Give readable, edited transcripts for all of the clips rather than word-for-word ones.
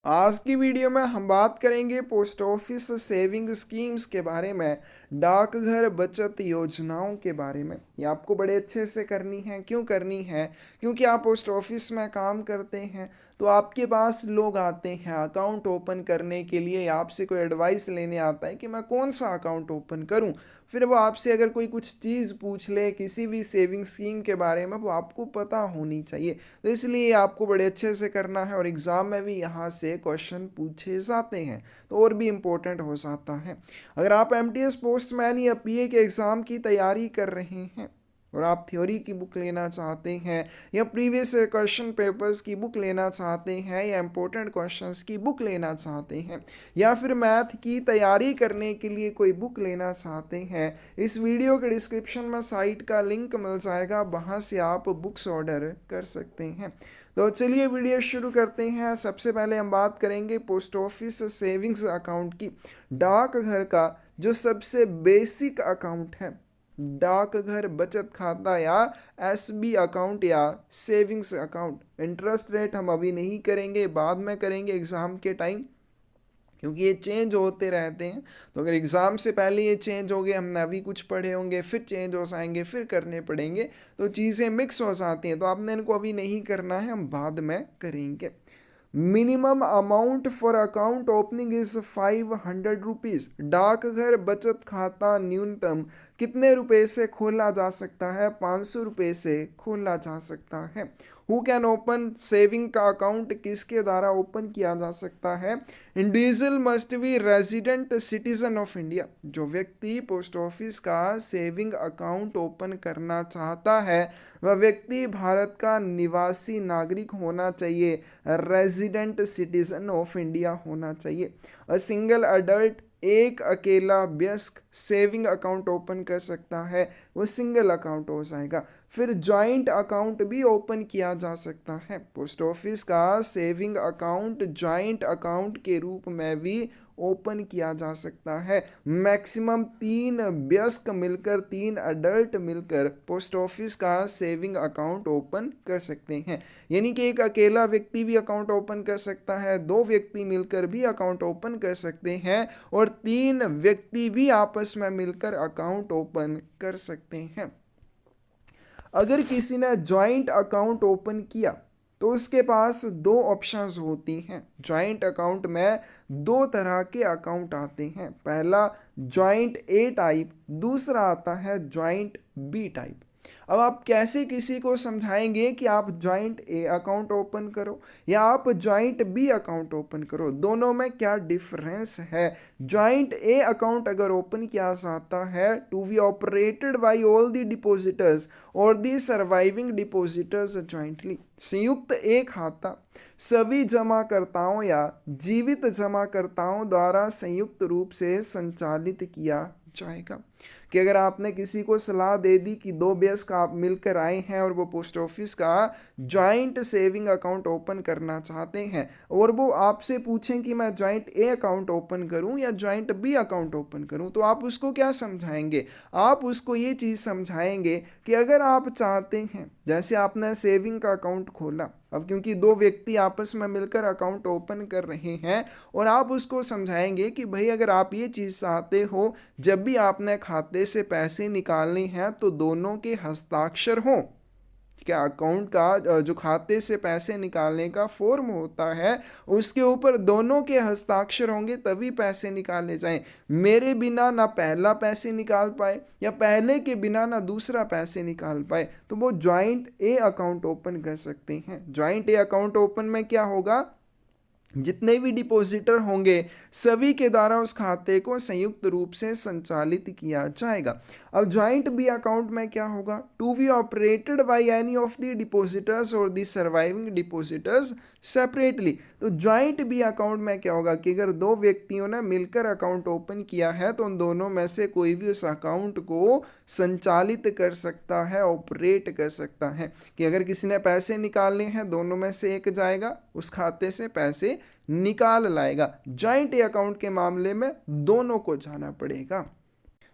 आज की वीडियो में हम बात करेंगे पोस्ट ऑफिस सेविंग स्कीम्स के बारे में, डाकघर बचत योजनाओं के बारे में। ये आपको बड़े अच्छे से करनी है। क्यों करनी है? क्योंकि आप पोस्ट ऑफिस में काम करते हैं तो आपके पास लोग आते हैं अकाउंट ओपन करने के लिए, आपसे कोई एडवाइस लेने आता है कि मैं कौन सा अकाउंट ओपन करूं। फिर वो आपसे अगर कोई कुछ चीज़ पूछ ले किसी भी सेविंग स्कीम के बारे में, वो आपको पता होनी चाहिए। तो इसलिए आपको बड़े अच्छे से करना है और एग्ज़ाम में भी यहाँ से क्वेश्चन पूछे जाते हैं तो और भी इम्पोर्टेंट हो जाता है। अगर आप एमटीएस पोस्टमैन या पीए के एग्ज़ाम की तैयारी कर रहे हैं और आप थ्योरी की बुक लेना चाहते हैं या प्रीवियस क्वेश्चन पेपर्स की बुक लेना चाहते हैं या इम्पोर्टेंट क्वेश्चंस की बुक लेना चाहते हैं या फिर मैथ की तैयारी करने के लिए कोई बुक लेना चाहते हैं, इस वीडियो के डिस्क्रिप्शन में साइट का लिंक मिल जाएगा, वहाँ से आप बुक्स ऑर्डर कर सकते हैं। तो चलिए वीडियो शुरू करते हैं। सबसे पहले हम बात करेंगे पोस्ट ऑफिस सेविंग्स अकाउंट की। डाकघर का जो सबसे बेसिक अकाउंट है, डाकघर बचत खाता या एसबी अकाउंट या सेविंग्स अकाउंट। इंटरेस्ट रेट हम अभी नहीं करेंगे, बाद में करेंगे एग्ज़ाम के टाइम, क्योंकि ये चेंज होते रहते हैं। तो अगर एग्ज़ाम से पहले ये चेंज हो गए, हमने अभी कुछ पढ़े होंगे, फिर चेंज हो जाएंगे, फिर करने पड़ेंगे, तो चीज़ें मिक्स हो जाती हैं। तो आपने इनको अभी नहीं करना है, हम बाद में करेंगे। Minimum amount for account opening is 500 rupees. डाकघर बचत खाता न्यूनतम कितने रुपए से खोला जा सकता है? 500 रुपये से खोला जा सकता है। हु कैन ओपन सेविंग का अकाउंट किसके द्वारा ओपन किया जा सकता है? Individual must be resident citizen of India. जो व्यक्ति पोस्ट ऑफिस का सेविंग अकाउंट ओपन करना चाहता है वह व्यक्ति भारत का निवासी नागरिक होना चाहिए, रेजिडेंट सिटीजन ऑफ इंडिया होना चाहिए। अ सिंगल अडल्ट, एक अकेला वयस्क सेविंग अकाउंट ओपन कर सकता है, वो सिंगल अकाउंट हो जाएगा। फिर जॉइंट अकाउंट भी ओपन किया जा सकता है। पोस्ट ऑफिस का सेविंग अकाउंट जॉइंट अकाउंट के रूप में भी ओपन किया जा सकता है। मैक्सिमम 3 वयस्क मिलकर, 3 अडल्ट मिलकर पोस्ट ऑफिस का सेविंग अकाउंट ओपन कर सकते हैं। यानी कि एक अकेला व्यक्ति भी अकाउंट ओपन कर सकता है, 2 व्यक्ति मिलकर भी अकाउंट ओपन कर सकते हैं और 3 व्यक्ति भी आपस में मिलकर अकाउंट ओपन कर सकते हैं। अगर किसी ने जॉइंट अकाउंट ओपन किया तो उसके पास 2 ऑप्शंस होती हैं। जॉइंट अकाउंट में 2 तरह के अकाउंट आते हैं। पहला जॉइंट ए टाइप, दूसरा आता है जॉइंट बी टाइप। अब आप कैसे किसी को समझाएंगे कि आप जॉइंट ए अकाउंट ओपन करो या आप जॉइंट बी अकाउंट ओपन करो? दोनों में क्या डिफरेंस है? जॉइंट ए अकाउंट अगर ओपन किया जाता है to be operated by all the depositors और दी सर्वाइविंग डिपोजिटर्स जॉइंटली। संयुक्त एक खाता सभी जमाकर्ताओं या जीवित जमाकर्ताओं द्वारा संयुक्त रूप से संचालित किया जाएगा। कि अगर आपने किसी को सलाह दे दी कि 2 वयस्क आप मिलकर आए हैं और वो पोस्ट ऑफिस का जॉइंट सेविंग अकाउंट ओपन करना चाहते हैं और वो आपसे पूछें कि मैं जॉइंट ए अकाउंट ओपन करूं या जॉइंट बी अकाउंट ओपन करूं, तो आप उसको क्या समझाएंगे? आप उसको ये चीज़ समझाएंगे कि अगर आप चाहते हैं, जैसे आपने सेविंग का अकाउंट खोला, अब क्योंकि 2 व्यक्ति आपस में मिलकर अकाउंट ओपन कर रहे हैं और आप उसको समझाएंगे कि भाई अगर आप ये चीज़ चाहते हो, जब भी आपने खाते से पैसे निकालने हैं तो दोनों के हस्ताक्षर हों। क्या अकाउंट का जो खाते से पैसे निकालने का फॉर्म होता है उसके ऊपर दोनों के हस्ताक्षर होंगे तभी पैसे निकाले जाएं। मेरे बिना ना पहला पैसे निकाल पाए या पहले के बिना ना दूसरा पैसे निकाल पाए, तो वो जॉइंट ए अकाउंट ओपन कर सकते हैं। जॉइंट ए अकाउंट ओपन में क्या होगा? जितने भी डिपॉजिटर होंगे सभी के द्वारा उस खाते को संयुक्त रूप से संचालित किया जाएगा। अब ज्वाइंट बी अकाउंट में क्या होगा? To be operated by any of the depositors और द सर्वाइविंग डिपॉजिटर्स सेपरेटली। तो ज्वाइंट बी अकाउंट में क्या होगा कि अगर 2 व्यक्तियों ने मिलकर अकाउंट ओपन किया है तो उन दोनों में से कोई भी उस अकाउंट को संचालित कर सकता है, ऑपरेट कर सकता है। कि अगर किसी ने पैसे निकालने हैं, दोनों में से एक जाएगा उस खाते से पैसे निकाल लाएगा। जॉइंट अकाउंट के मामले में दोनों को जाना पड़ेगा।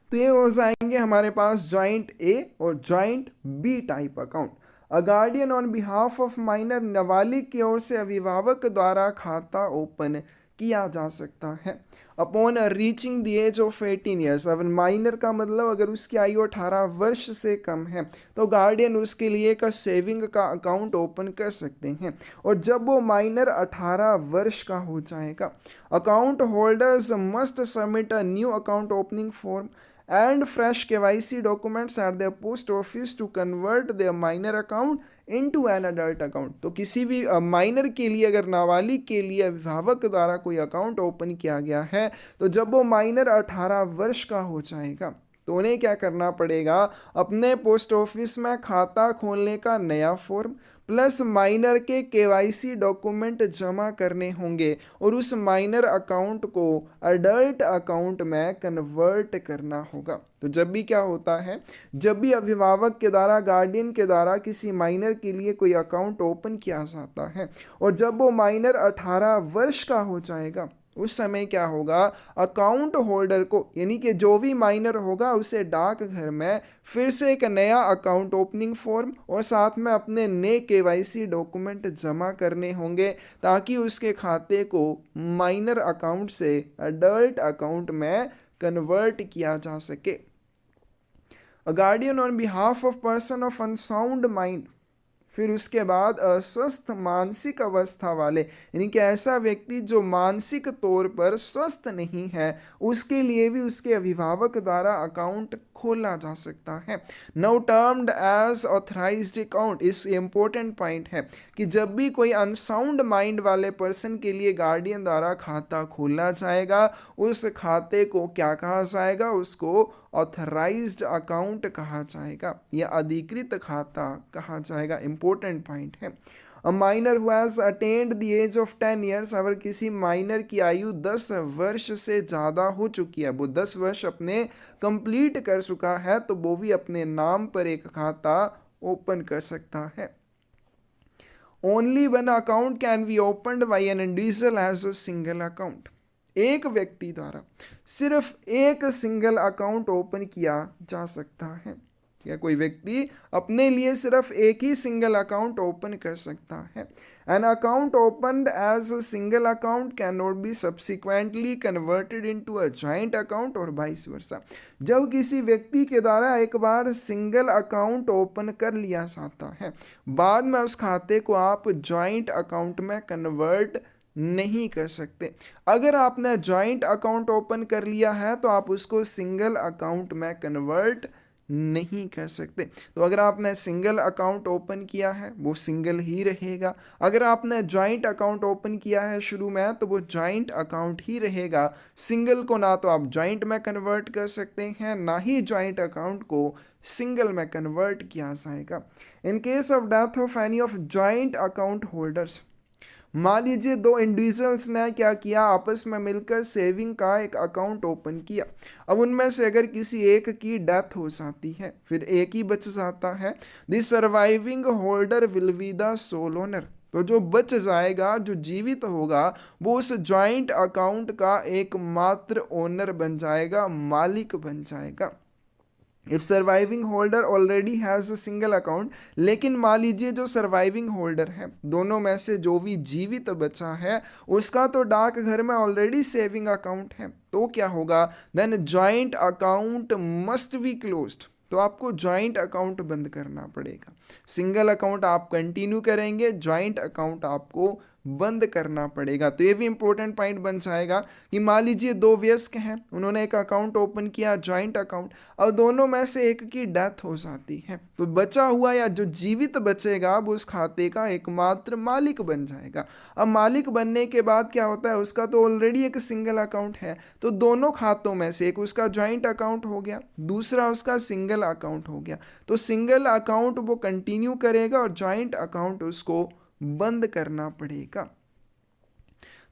तो ये हो जाएंगे हमारे पास जॉइंट ए और joint B type account. A guardian on behalf of minor, नाबालिग की ओर से अभिभावक द्वारा खाता ओपन किया जा सकता है। Upon reaching the age of 18 years, अब माइनर का मतलब अगर उसकी आयु 18 वर्ष से कम है तो गार्डियन उसके लिए का सेविंग का अकाउंट ओपन कर सकते हैं। और जब वो माइनर 18 वर्ष का हो जाएगा, account holders must submit a new account opening form and fresh KYC documents at their post office to convert their minor account into an adult account। तो किसी भी माइनर के लिए, अगर नाबालिग के लिए अभिभावक द्वारा कोई अकाउंट ओपन किया गया है, तो जब वो माइनर 18 वर्ष का हो जाएगा तो उन्हें क्या करना पड़ेगा, अपने पोस्ट ऑफिस में खाता खोलने का नया फॉर्म प्लस माइनर के KYC डॉक्यूमेंट जमा करने होंगे और उस माइनर अकाउंट को अडल्ट अकाउंट में कन्वर्ट करना होगा। तो जब भी क्या होता है, जब भी अभिभावक के द्वारा, गार्डियन के द्वारा किसी माइनर के लिए कोई अकाउंट ओपन किया जाता है और जब वो माइनर 18 वर्ष का हो जाएगा, उस समय क्या होगा, अकाउंट होल्डर को, यानी कि जो भी माइनर होगा उसे डाकघर में फिर से एक नया अकाउंट ओपनिंग फॉर्म और साथ में अपने नए KYC डॉक्यूमेंट जमा करने होंगे ताकि उसके खाते को माइनर अकाउंट से अडल्ट अकाउंट में कन्वर्ट किया जा सके। अ guardian on behalf of person of unsound mind, फिर उसके बाद अस्वस्थ मानसिक अवस्था वाले, यानी कि ऐसा व्यक्ति जो मानसिक तौर पर स्वस्थ नहीं है, उसके लिए भी उसके अभिभावक द्वारा अकाउंट खोला जा सकता है। Now termed as authorised account, इस इंपॉर्टेंट पॉइंट है कि जब भी कोई अनसाउंड माइंड वाले पर्सन के लिए गार्डियन द्वारा खाता खोला जाएगा, उस खाते को क्या कहा जाएगा, उसको ऑथराइज्ड अकाउंट कहा जाएगा या अधिकृत खाता कहा जाएगा। इंपॉर्टेंट पॉइंट है। A minor who has attend the age of 10 years, अगर किसी माइनर की आयु 10 वर्ष से ज़्यादा हो चुकी है, वो 10 वर्ष अपने कंप्लीट कर चुका है, तो वो भी अपने नाम पर एक खाता ओपन कर सकता है। Only one account can be opened by an individual as a single account, एक व्यक्ति द्वारा सिर्फ एक सिंगल अकाउंट ओपन किया जा सकता है, या कोई व्यक्ति अपने लिए सिर्फ एक ही सिंगल अकाउंट ओपन कर सकता है। An account opened as a single account can not be subsequently converted into a joint account और वाइस वर्सा। जब किसी व्यक्ति के द्वारा एक बार सिंगल अकाउंट ओपन कर लिया जाता है, बाद में उस खाते को आप जॉइंट अकाउंट में कन्वर्ट नहीं कर सकते। अगर आपने जॉइंट अकाउंट ओपन कर लिया है तो आप उसको सिंगल अकाउंट में कन्वर्ट नहीं कर सकते। तो अगर आपने सिंगल अकाउंट ओपन किया है वो सिंगल ही रहेगा, अगर आपने जॉइंट अकाउंट ओपन किया है शुरू में तो वो जॉइंट अकाउंट ही रहेगा। सिंगल को ना तो आप जॉइंट में कन्वर्ट कर सकते हैं, ना ही जॉइंट अकाउंट को सिंगल में कन्वर्ट किया जाएगा। In case of death of any of joint account holders, मान लीजिए दो इंडिविजुअल्स ने क्या किया, आपस में मिलकर सेविंग का एक अकाउंट ओपन किया। अब उनमें से अगर किसी एक की डेथ हो जाती है, फिर एक ही बच जाता है, the surviving holder will be the sole owner. तो जो बच जाएगा, जो जीवित होगा, वो उस जॉइंट अकाउंट का एकमात्र ओनर बन जाएगा, मालिक बन जाएगा। If surviving holder already has a single account, लेकिन मान लीजिए जो सर्वाइविंग होल्डर है, दोनों में से जो भी जीवित बचा है, उसका तो डाकघर में ऑलरेडी सेविंग अकाउंट है, तो क्या होगा, then joint account must be closed. तो आपको जॉइंट अकाउंट बंद करना पड़ेगा। सिंगल अकाउंट आप कंटिन्यू करेंगे, जॉइंट अकाउंट आपको बंद करना पड़ेगा। तो ये भी इंपॉर्टेंट पॉइंट बन जाएगा कि मान लीजिए दो वयस्क हैं, उन्होंने एक अकाउंट ओपन किया जॉइंट अकाउंट, और दोनों में से एक की डेथ हो जाती है, तो बचा हुआ या जो जीवित बचेगा वो उस खाते का एकमात्र मालिक बन जाएगा। अब मालिक बनने के बाद क्या होता है, उसका तो ऑलरेडी एक सिंगल अकाउंट है, तो दोनों खातों में से एक उसका जॉइंट अकाउंट हो गया, दूसरा उसका सिंगल अकाउंट हो गया। तो सिंगल अकाउंट वो कंटिन्यू करेगा और जॉइंट अकाउंट उसको बंद करना पड़ेगा।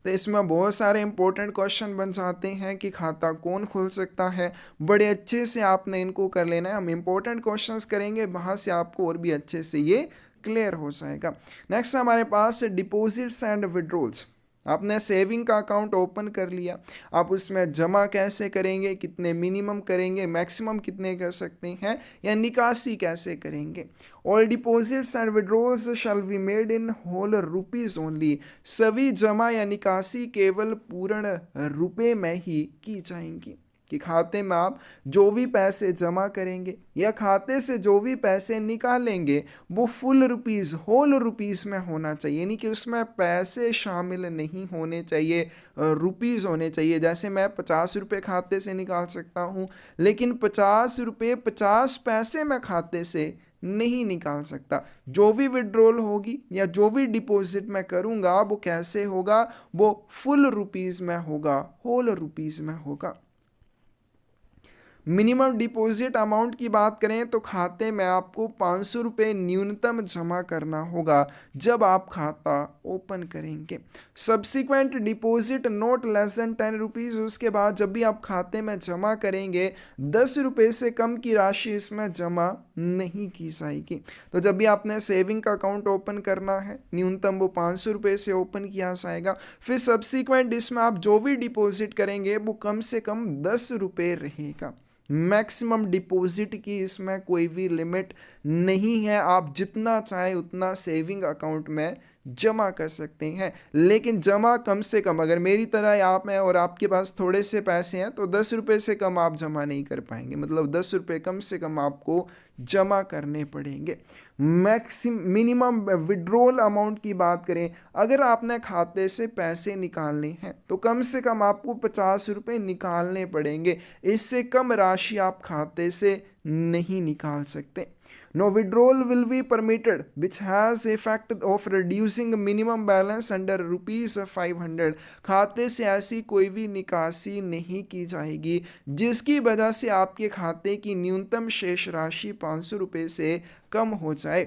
तो इसमें बहुत सारे इंपॉर्टेंट क्वेश्चन बन जाते हैं कि खाता कौन खोल सकता है, बड़े अच्छे से आपने इनको कर लेना है। हम इंपॉर्टेंट क्वेश्चंस करेंगे, वहाँ से आपको और भी अच्छे से ये क्लियर हो जाएगा। नेक्स्ट हमारे पास डिपॉजिट्स एंड विड्रॉल्स। आपने सेविंग का अकाउंट ओपन कर लिया, आप उसमें जमा कैसे करेंगे, कितने मिनिमम करेंगे, मैक्सिमम कितने कर सकते हैं, या निकासी कैसे करेंगे। All deposits and withdrawals shall be made in whole rupees only, सभी जमा या निकासी केवल पूर्ण रुपए में ही की जाएंगी। कि खाते में आप जो भी पैसे जमा करेंगे या खाते से जो भी पैसे निकालेंगे वो फुल रुपीज़, होल रुपीज़ में होना चाहिए, यानी कि उसमें पैसे शामिल नहीं होने चाहिए, रुपीज़ होने चाहिए। जैसे मैं 50 रुपये खाते से निकाल सकता हूँ, लेकिन 50 रुपये 50 पैसे मैं खाते से नहीं निकाल सकता। जो भी विड्रॉल होगी या जो भी डिपॉजिट मैं करूँगा वो कैसे होगा, वो फुल रुपीज़ में होगा, होल रुपीज़ में होगा। मिनिमम डिपॉजिट अमाउंट की बात करें तो खाते में आपको 500 रुपये न्यूनतम जमा करना होगा जब आप खाता ओपन करेंगे। Subsequent deposit note less than 10 rupees, उसके बाद जब भी आप खाते में जमा करेंगे 10 रुपये से कम की राशि इसमें जमा नहीं की जाएगी। तो जब भी आपने सेविंग का अकाउंट ओपन करना है, न्यूनतम वो 500 रुपये से ओपन किया जाएगा। फिर सब्सिक्वेंट इसमें आप जो भी डिपॉजिट करेंगे वो कम से कम 10 रुपये रहेगा। मैक्सिमम डिपॉजिट की इसमें कोई भी लिमिट नहीं है, आप जितना चाहे उतना सेविंग अकाउंट में जमा कर सकते हैं। लेकिन जमा कम से कम, अगर मेरी तरह आप हैं और आपके पास थोड़े से पैसे हैं तो 10 रुपये से कम आप जमा नहीं कर पाएंगे, मतलब 10 रुपये कम से कम आपको जमा करने पड़ेंगे। मिनिमम विड्रॉल अमाउंट की बात करें, अगर आपने खाते से पैसे निकालने हैं तो कम से कम आपको 50 रुपये निकालने पड़ेंगे, इससे कम राशि आप खाते से नहीं निकाल सकते। No withdrawal will be permitted which has effect of reducing minimum balance under rupees 500, खाते से ऐसी कोई भी निकासी नहीं की जाएगी जिसकी वजह से आपके खाते की न्यूनतम शेष राशि 500 रुपये से कम हो जाए।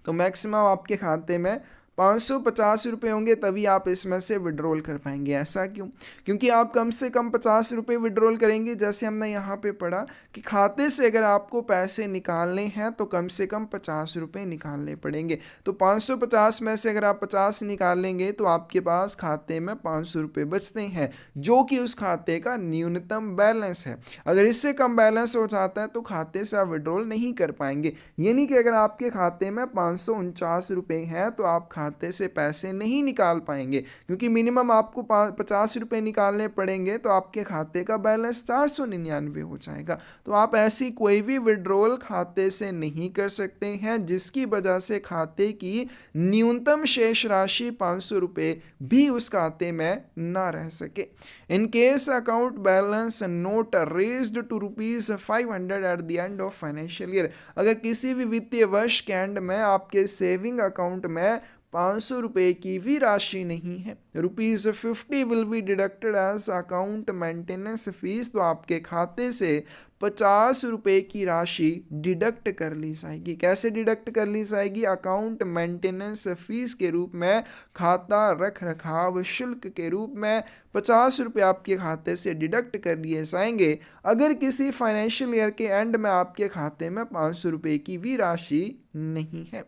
तो मैक्सिमम आपके खाते में 550 रुपये होंगे तभी आप इसमें से विड्रॉल कर पाएंगे। ऐसा क्यों? क्योंकि आप कम से कम 50 रुपये विड्रॉल करेंगे। जैसे हमने यहाँ पे पढ़ा कि खाते से अगर आपको पैसे निकालने हैं तो कम से कम 50 रुपये निकालने पड़ेंगे। तो 550 में से अगर आप 50 निकाल लेंगे तो आपके पास खाते में 500 रुपये बचते हैं, जो कि उस खाते का न्यूनतम बैलेंस है। अगर इससे कम बैलेंस हो जाता है तो खाते से आप विड्रॉल नहीं कर पाएंगे। यानी कि अगर आपके खाते में 549 रुपये हैं तो आप खाते से पैसे नहीं निकाल पाएंगे, क्योंकि मिनिमम आपको 50 रुपये निकालने पड़ेंगे तो आपके खाते का बैलेंस 499 हो जाएगा। तो आप ऐसी कोई भी विड्रॉल खाते से नहीं कर सकते हैं जिसकी वजह से खाते की न्यूनतम शेष राशि 500 रुपये भी उस खाते में ना रह सके। In case account balance not raised to ₹500 at the end of financial year, अगर किसी भी वित्तीय वर्ष के एंड में आपके सेविंग अकाउंट में 500 रुपये की भी राशि नहीं है, ₹50 will be deducted as account maintenance fees, तो आपके खाते से 50 रुपये की राशि डिडक्ट कर ली जाएगी। कैसे डिडक्ट कर ली जाएगी? अकाउंट मेंटेनेंस फीस के रूप में, खाता रख रखाव शुल्क के रूप में 50 रुपये आपके खाते से डिडक्ट कर लिए जाएंगे अगर किसी फाइनेंशियल ईयर के एंड में आपके खाते में 500 रुपये की भी राशि नहीं है।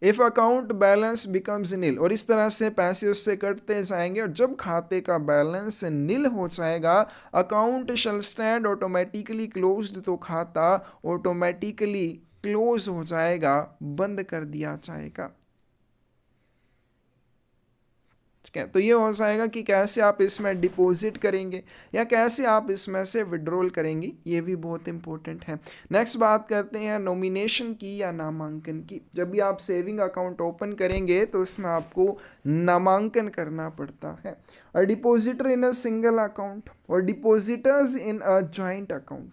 इफ अकाउंट बैलेंस बिकम्स नील, और इस तरह से पैसे उससे कटते जाएंगे, और जब खाते का बैलेंस नील हो जाएगा, अकाउंट शैल स्टैंड ऑटोमेटिकली क्लोज्ड, तो खाता ऑटोमेटिकली क्लोज हो जाएगा, बंद कर दिया जाएगा। तो ये हो जाएगा कि कैसे आप इसमें डिपॉजिट करेंगे या कैसे आप इसमें से विड्रॉल करेंगे, ये भी बहुत इंपॉर्टेंट है। नेक्स्ट बात करते हैं नॉमिनेशन की या नामांकन की। जब भी आप सेविंग अकाउंट ओपन करेंगे तो उसमें आपको नामांकन करना पड़ता है। A depositor in a single account और depositors in a joint account,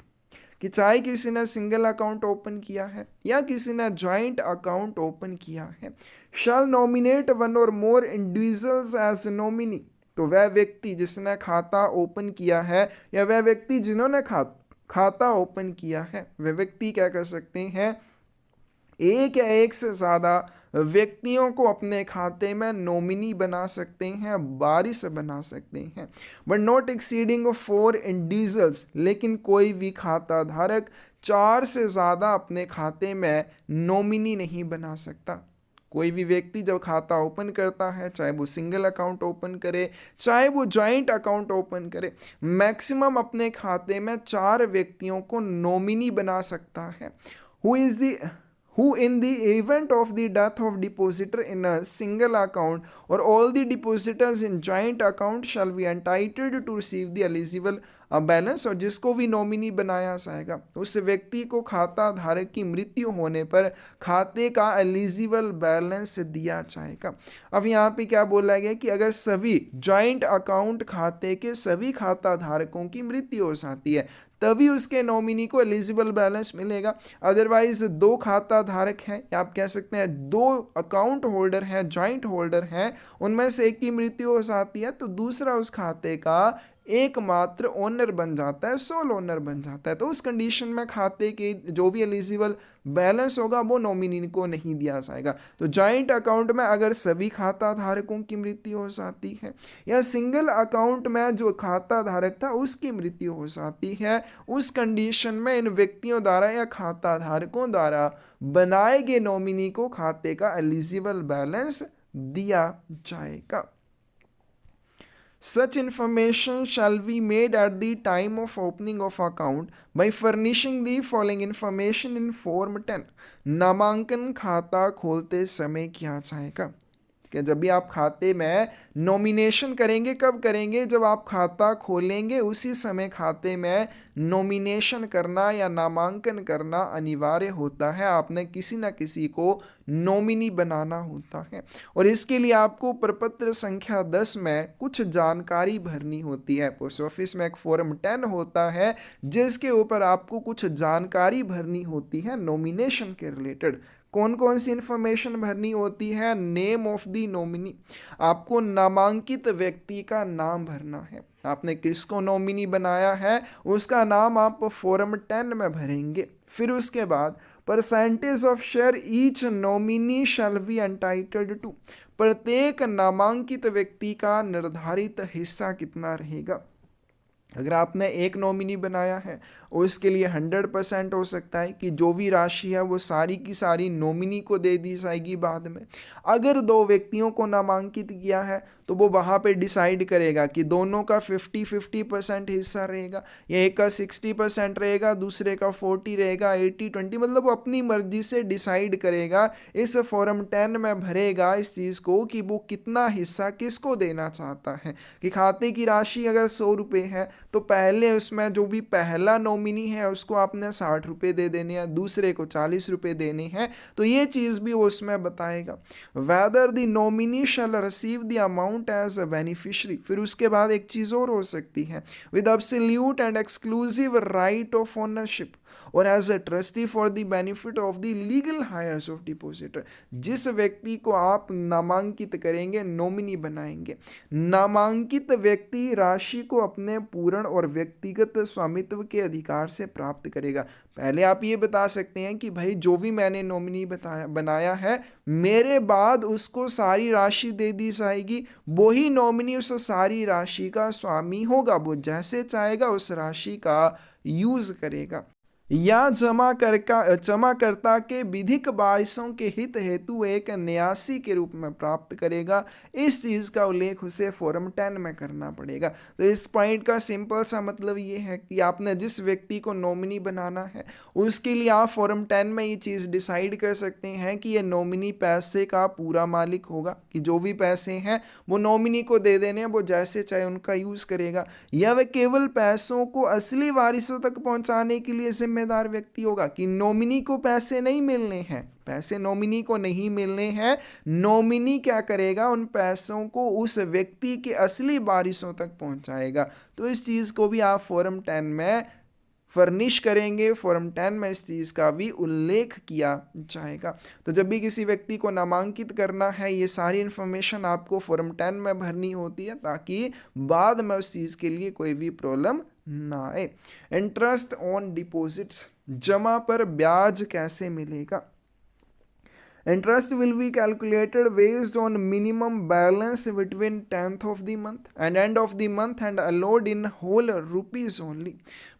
कि चाहे किसी ने सिंगल अकाउंट ओपन किया है या किसी ने जॉइंट अकाउंट ओपन किया है, शैल नॉमिनेट वन और मोर इंडिविजुअल्स एज नॉमिनी, तो वह व्यक्ति जिसने खाता ओपन किया है या वह व्यक्ति जिन्होंने खाता ओपन किया है, वह व्यक्ति क्या कर सकते हैं, एक या एक से ज़्यादा व्यक्तियों को अपने खाते में नॉमिनी बना सकते हैं, वारिस बना सकते हैं, बट नॉट एक्सीडिंग 4 इंडिविजुअल्स, लेकिन कोई भी खाता धारक 4 से ज़्यादा अपने खाते में नॉमिनी नहीं बना सकता। कोई भी व्यक्ति जब खाता ओपन करता है, चाहे वो सिंगल अकाउंट ओपन करे, चाहे वो जॉइंट अकाउंट ओपन करे, मैक्सिमम अपने खाते में 4 व्यक्तियों को नॉमिनी बना सकता है। Who is the who in the event of the death of depositor in a single account or all the depositors in joint account shall be entitled to receive the eligible balance. और जिसको भी nominee बनाया जाएगा उस व्यक्ति को खाता धारक की मृत्यु होने पर खाते का एलिजिबल बैलेंस दिया जाएगा। अब यहाँ पे क्या बोला गया कि अगर सभी जॉइंट अकाउंट खाते के सभी खाता धारकों की मृत्यु हो जाती है तभी उसके नॉमिनी को एलिजिबल बैलेंस मिलेगा। अदरवाइज 2 खाता धारक हैं, या आप कह सकते हैं 2 अकाउंट होल्डर हैं, जॉइंट होल्डर हैं, उनमें से एक की मृत्यु हो जाती है तो दूसरा उस खाते का एकमात्र ओनर बन जाता है, सोल ओनर बन जाता है। तो उस कंडीशन में खाते के जो भी एलिजिबल बैलेंस होगा वो नॉमिनी को नहीं दिया जाएगा। तो जॉइंट अकाउंट में अगर सभी खाता धारकों की मृत्यु हो जाती है या सिंगल अकाउंट में जो खाता धारक था उसकी मृत्यु हो जाती है, उस कंडीशन में इन व्यक्तियों द्वारा या खाता धारकों द्वारा बनाए गए नॉमिनी को खाते का एलिजिबल बैलेंस दिया जाएगा। Such information shall be made at the time of opening of account by furnishing the following information in Form 10। नामांकन खाता खोलते समय किया जाएगा कि जब भी आप खाते में नॉमिनेशन करेंगे, कब करेंगे? जब आप खाता खोलेंगे उसी समय खाते में नॉमिनेशन करना या नामांकन करना अनिवार्य होता है। आपने किसी न किसी को नॉमिनी बनाना होता है और इसके लिए आपको प्रपत्र संख्या 10 में कुछ जानकारी भरनी होती है। पोस्ट ऑफिस में एक फॉर्म 10 होता है जिसके ऊपर आपको कुछ जानकारी भरनी होती है नॉमिनेशन के रिलेटेड। कौन कौन सी इंफॉर्मेशन भरनी होती है? नेम ऑफ द नॉमिनी, आपको नामांकित व्यक्ति का नाम भरना है। आपने किसको नॉमिनी बनाया है उसका नाम आप फॉर्म 10 में भरेंगे। फिर उसके बाद percentage of share each nominee shall be entitled to, प्रत्येक नामांकित व्यक्ति का निर्धारित हिस्सा कितना रहेगा। अगर आपने एक नॉमिनी बनाया है उसके लिए 100% हो सकता है कि जो भी राशि है वो सारी की सारी नॉमिनी को दे दी जाएगी बाद में। अगर 2 व्यक्तियों को नामांकित किया है तो वो वहाँ पे डिसाइड करेगा कि दोनों का 50-50% हिस्सा रहेगा या एक का 60% रहेगा, दूसरे का 40 रहेगा, 80-20, मतलब वो अपनी मर्जी से डिसाइड करेगा। इस फॉर्म 10 में भरेगा इस चीज़ को कि वो कितना हिस्सा किसको देना चाहता है। कि खाते की राशि अगर 100 रुपये है तो पहले उसमें जो भी पहला नॉमिनी है उसको आपने 60 रुपये दे देने हैं, दूसरे को 40 रुपये देने हैं। तो ये चीज़ भी वो उसमें बताएगा। Whether the nominee shall receive the amount as a beneficiary. फिर उसके बाद एक चीज़ और हो सकती है, with absolute and exclusive right of ownership or as a trustee for the benefit of the legal heirs of depositor. जिस व्यक्ति को आप नामांकित करेंगे, नॉमिनी बनाएंगे, नामांकित व्यक्ति राशि को अपने पूर्ण और व्यक्तिगत स्वामित्व के अधिकार से प्राप्त करेगा। पहले आप ये बता सकते हैं कि भाई जो भी मैंने नॉमिनी बनाया है मेरे बाद उसको सारी राशि दे दी जाएगी, वही नॉमिनी उस सारी राशि का स्वामी होगा, वो जैसे चाहेगा उस राशि का यूज करेगा। या जमाकर्ता के विधिक वारिसों के हित हेतु एक न्यासी के रूप में प्राप्त करेगा। इस चीज़ का उल्लेख उसे फॉर्म 10 में करना पड़ेगा। तो इस पॉइंट का सिंपल सा मतलब ये है कि आपने जिस व्यक्ति को नॉमिनी बनाना है उसके लिए आप फॉर्म 10 में ये चीज़ डिसाइड कर सकते हैं कि ये नॉमिनी पैसे का पूरा मालिक होगा, कि जो भी पैसे हैं वो नॉमिनी को दे देने हैं, वो जैसे चाहे उनका यूज़ करेगा, या वह केवल पैसों को असली वारिसों तक पहुंचाने के लिए जिम्मेदार व्यक्ति होगा। कि नॉमिनी को पैसे नहीं मिलने हैं, पैसे नॉमिनी को नहीं मिलने हैं, नॉमिनी क्या करेगा, उन पैसों को उस व्यक्ति के असली वारिसों तक पहुंचाएगा। तो इस चीज़ को भी आप फॉर्म 10 में फर्निश करेंगे। फॉर्म 10 में इस चीज़ का भी उल्लेख किया जाएगा। तो जब भी किसी व्यक्ति को नामांकित करना है ये सारी इन्फॉर्मेशन आपको फॉर्म 10 में भरनी होती है ताकि बाद में उस चीज़ के लिए कोई भी प्रॉब्लम ना आए। इंटरेस्ट ऑन डिपॉजिट्स, जमा पर ब्याज कैसे मिलेगा? Interest will be calculated based on minimum balance between 10th of the month and end of the month and allowed in whole rupees only.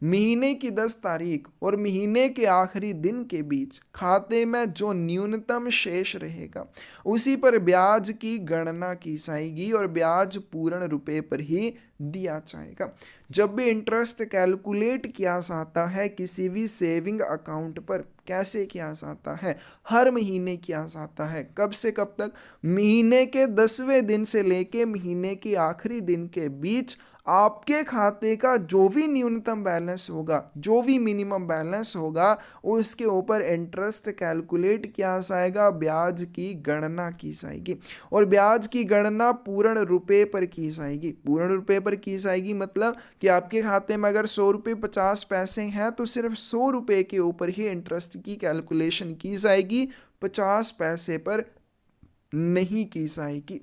महीने की 10 तारीख और महीने के आखिरी दिन के बीच खाते में जो न्यूनतम शेष रहेगा उसी पर ब्याज की गणना की जाएगी और ब्याज पूर्ण रुपए पर ही दिया जाएगा। जब भी इंटरेस्ट कैलकुलेट किया जाता है किसी भी सेविंग अकाउंट पर, कैसे किया जाता है? हर महीने किया जाता है। कब से कब तक? महीने के 10वें दिन से लेके महीने के आखिरी दिन के बीच आपके खाते का जो भी न्यूनतम बैलेंस होगा, जो भी मिनिमम बैलेंस होगा, उसके ऊपर इंटरेस्ट कैलकुलेट किया जाएगा, ब्याज की गणना की जाएगी और ब्याज की गणना पूर्ण रुपए पर की जाएगी। पूर्ण रुपए पर की जाएगी मतलब कि आपके खाते में अगर 100 रुपये 50 पैसे हैं तो सिर्फ 100 रुपये के ऊपर ही इंटरेस्ट की कैलकुलेशन की जाएगी, 50 पैसे पर नहीं की जाएगी।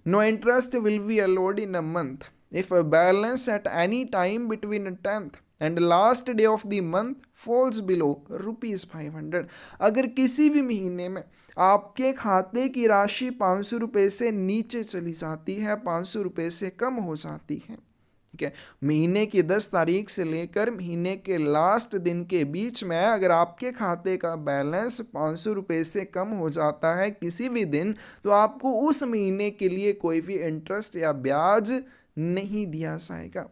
No interest will be allowed in a month if a balance at any time between 10th and last day of the month falls below ₹500। अगर किसी भी महीने में आपके खाते की राशि 500 रुपये से नीचे चली जाती है, 500 रुपये से कम हो जाती है, ठीक है, महीने की 10 तारीख से लेकर महीने के लास्ट दिन के बीच में अगर आपके खाते का बैलेंस 500 रुपये से कम हो जाता है किसी भी दिन, तो आपको उस महीने के लिए कोई भी इंटरेस्ट या ब्याज नहीं दिया जाएगा।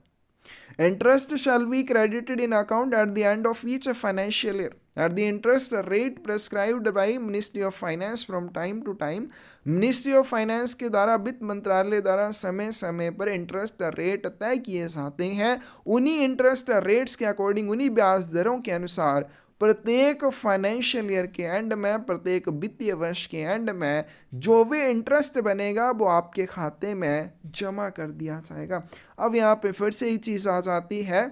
Interest shall be credited in account at the end of each financial year at the interest rate prescribed by Ministry of Finance from time to time। Ministry of Finance के द्वारा, वित्त मंत्रालय द्वारा समय समय पर इंटरेस्ट रेट तय किए जाते हैं। उन्हीं इंटरेस्ट रेट्स के अकॉर्डिंग, उन्हीं ब्याज दरों के अनुसार प्रत्येक फाइनेंशियल ईयर के एंड में, प्रत्येक वित्तीय वर्ष के एंड में जो भी इंटरेस्ट बनेगा वो आपके खाते में जमा कर दिया जाएगा। अब यहाँ पे फिर से ही चीज़ आ जाती है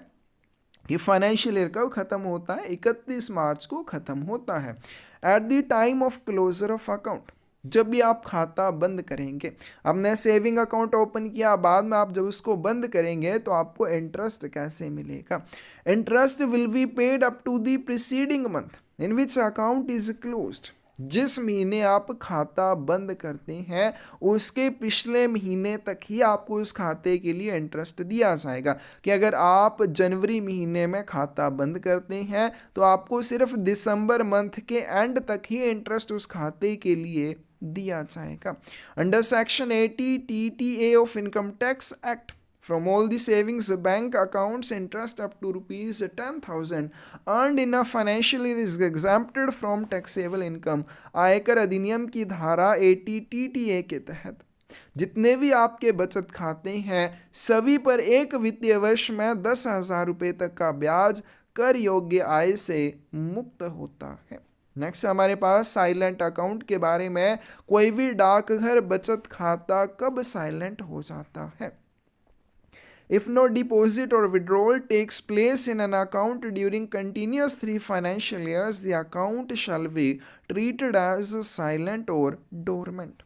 कि फाइनेंशियल ईयर कब खत्म होता है? 31 मार्च को खत्म होता है। At the time of closure of account, जब भी आप खाता बंद करेंगे, आपने सेविंग अकाउंट ओपन किया, बाद में आप जब उसको बंद करेंगे तो आपको इंटरेस्ट कैसे मिलेगा? Interest will be paid up to the preceding month in which account is closed. जिस महीने आप खाता बंद करते हैं उसके पिछले महीने तक ही आपको उस खाते के लिए इंटरेस्ट दिया जाएगा। कि अगर आप जनवरी महीने में खाता बंद करते हैं तो आपको सिर्फ दिसंबर मंथ के एंड तक ही इंटरेस्ट उस खाते के लिए दिया जाएगा। Under section 80 TTA of income tax act, from all the savings bank accounts, interest up to ₹10,000 earned in a financial year is exempted from taxable income। आयकर अधिनियम की धारा 80 TTA के तहत जितने भी आपके बचत खाते हैं सभी पर एक वित्तीय वर्ष में 10,000 रुपये तक का ब्याज कर योग्य आय से मुक्त होता है। नेक्स्ट हमारे पास साइलेंट अकाउंट के बारे में। कोई भी डाकघर बचत खाता कब साइलेंट हो जाता है? If no deposit or withdrawal takes place in an account during continuous 3 financial years, the account shall be treated as silent or dormant।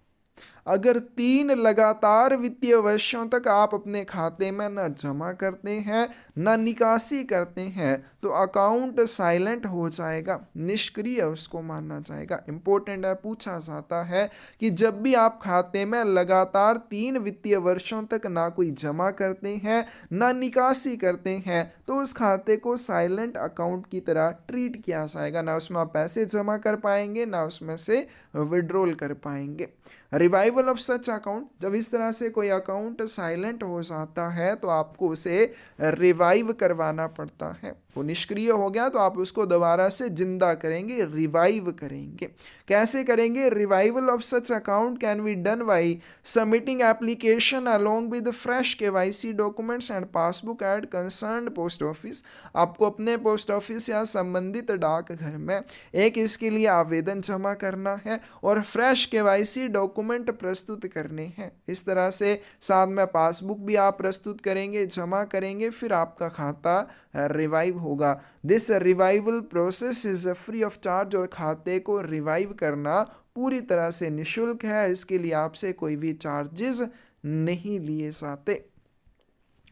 अगर 3 लगातार वित्तीय वर्षों तक आप अपने खाते में न जमा करते हैं न निकासी करते हैं तो अकाउंट साइलेंट हो जाएगा, निष्क्रिय उसको माना जाएगा। इंपॉर्टेंट है, पूछा जाता है कि जब भी आप खाते में लगातार 3 वित्तीय वर्षों तक ना कोई जमा करते हैं ना निकासी करते हैं तो उस खाते को साइलेंट अकाउंट की तरह ट्रीट किया जाएगा। ना उसमें आप पैसे जमा कर पाएंगे ना उसमें से विड्रॉल कर पाएंगे। रिवाइवल ऑफ सच अकाउंट, जब इस तरह से कोई अकाउंट साइलेंट हो जाता है तो आपको उसे रिवाइव करवाना पड़ता है। वो निष्क्रिय हो गया तो आप उसको दोबारा से जिंदा करेंगे, रिवाइव करेंगे। कैसे करेंगे? Revival of such account can be done by submitting application along with fresh KYC documents and passbook at concern post office. आपको अपने पोस्ट ऑफिस या संबंधित डाकघर में एक इसके लिए आवेदन जमा करना है और फ्रेश KYC डॉक्यूमेंट प्रस्तुत करने हैं। इस तरह से साथ में पासबुक भी आप प्रस्तुत करेंगे, जमा करेंगे, फिर आपका खाता रिवाइव होगा। This revival process is free of charge और खाते को रिवाइव करना पूरी तरह से निःशुल्क है। इसके लिए आपसे कोई भी चार्जेस नहीं लिए जाते।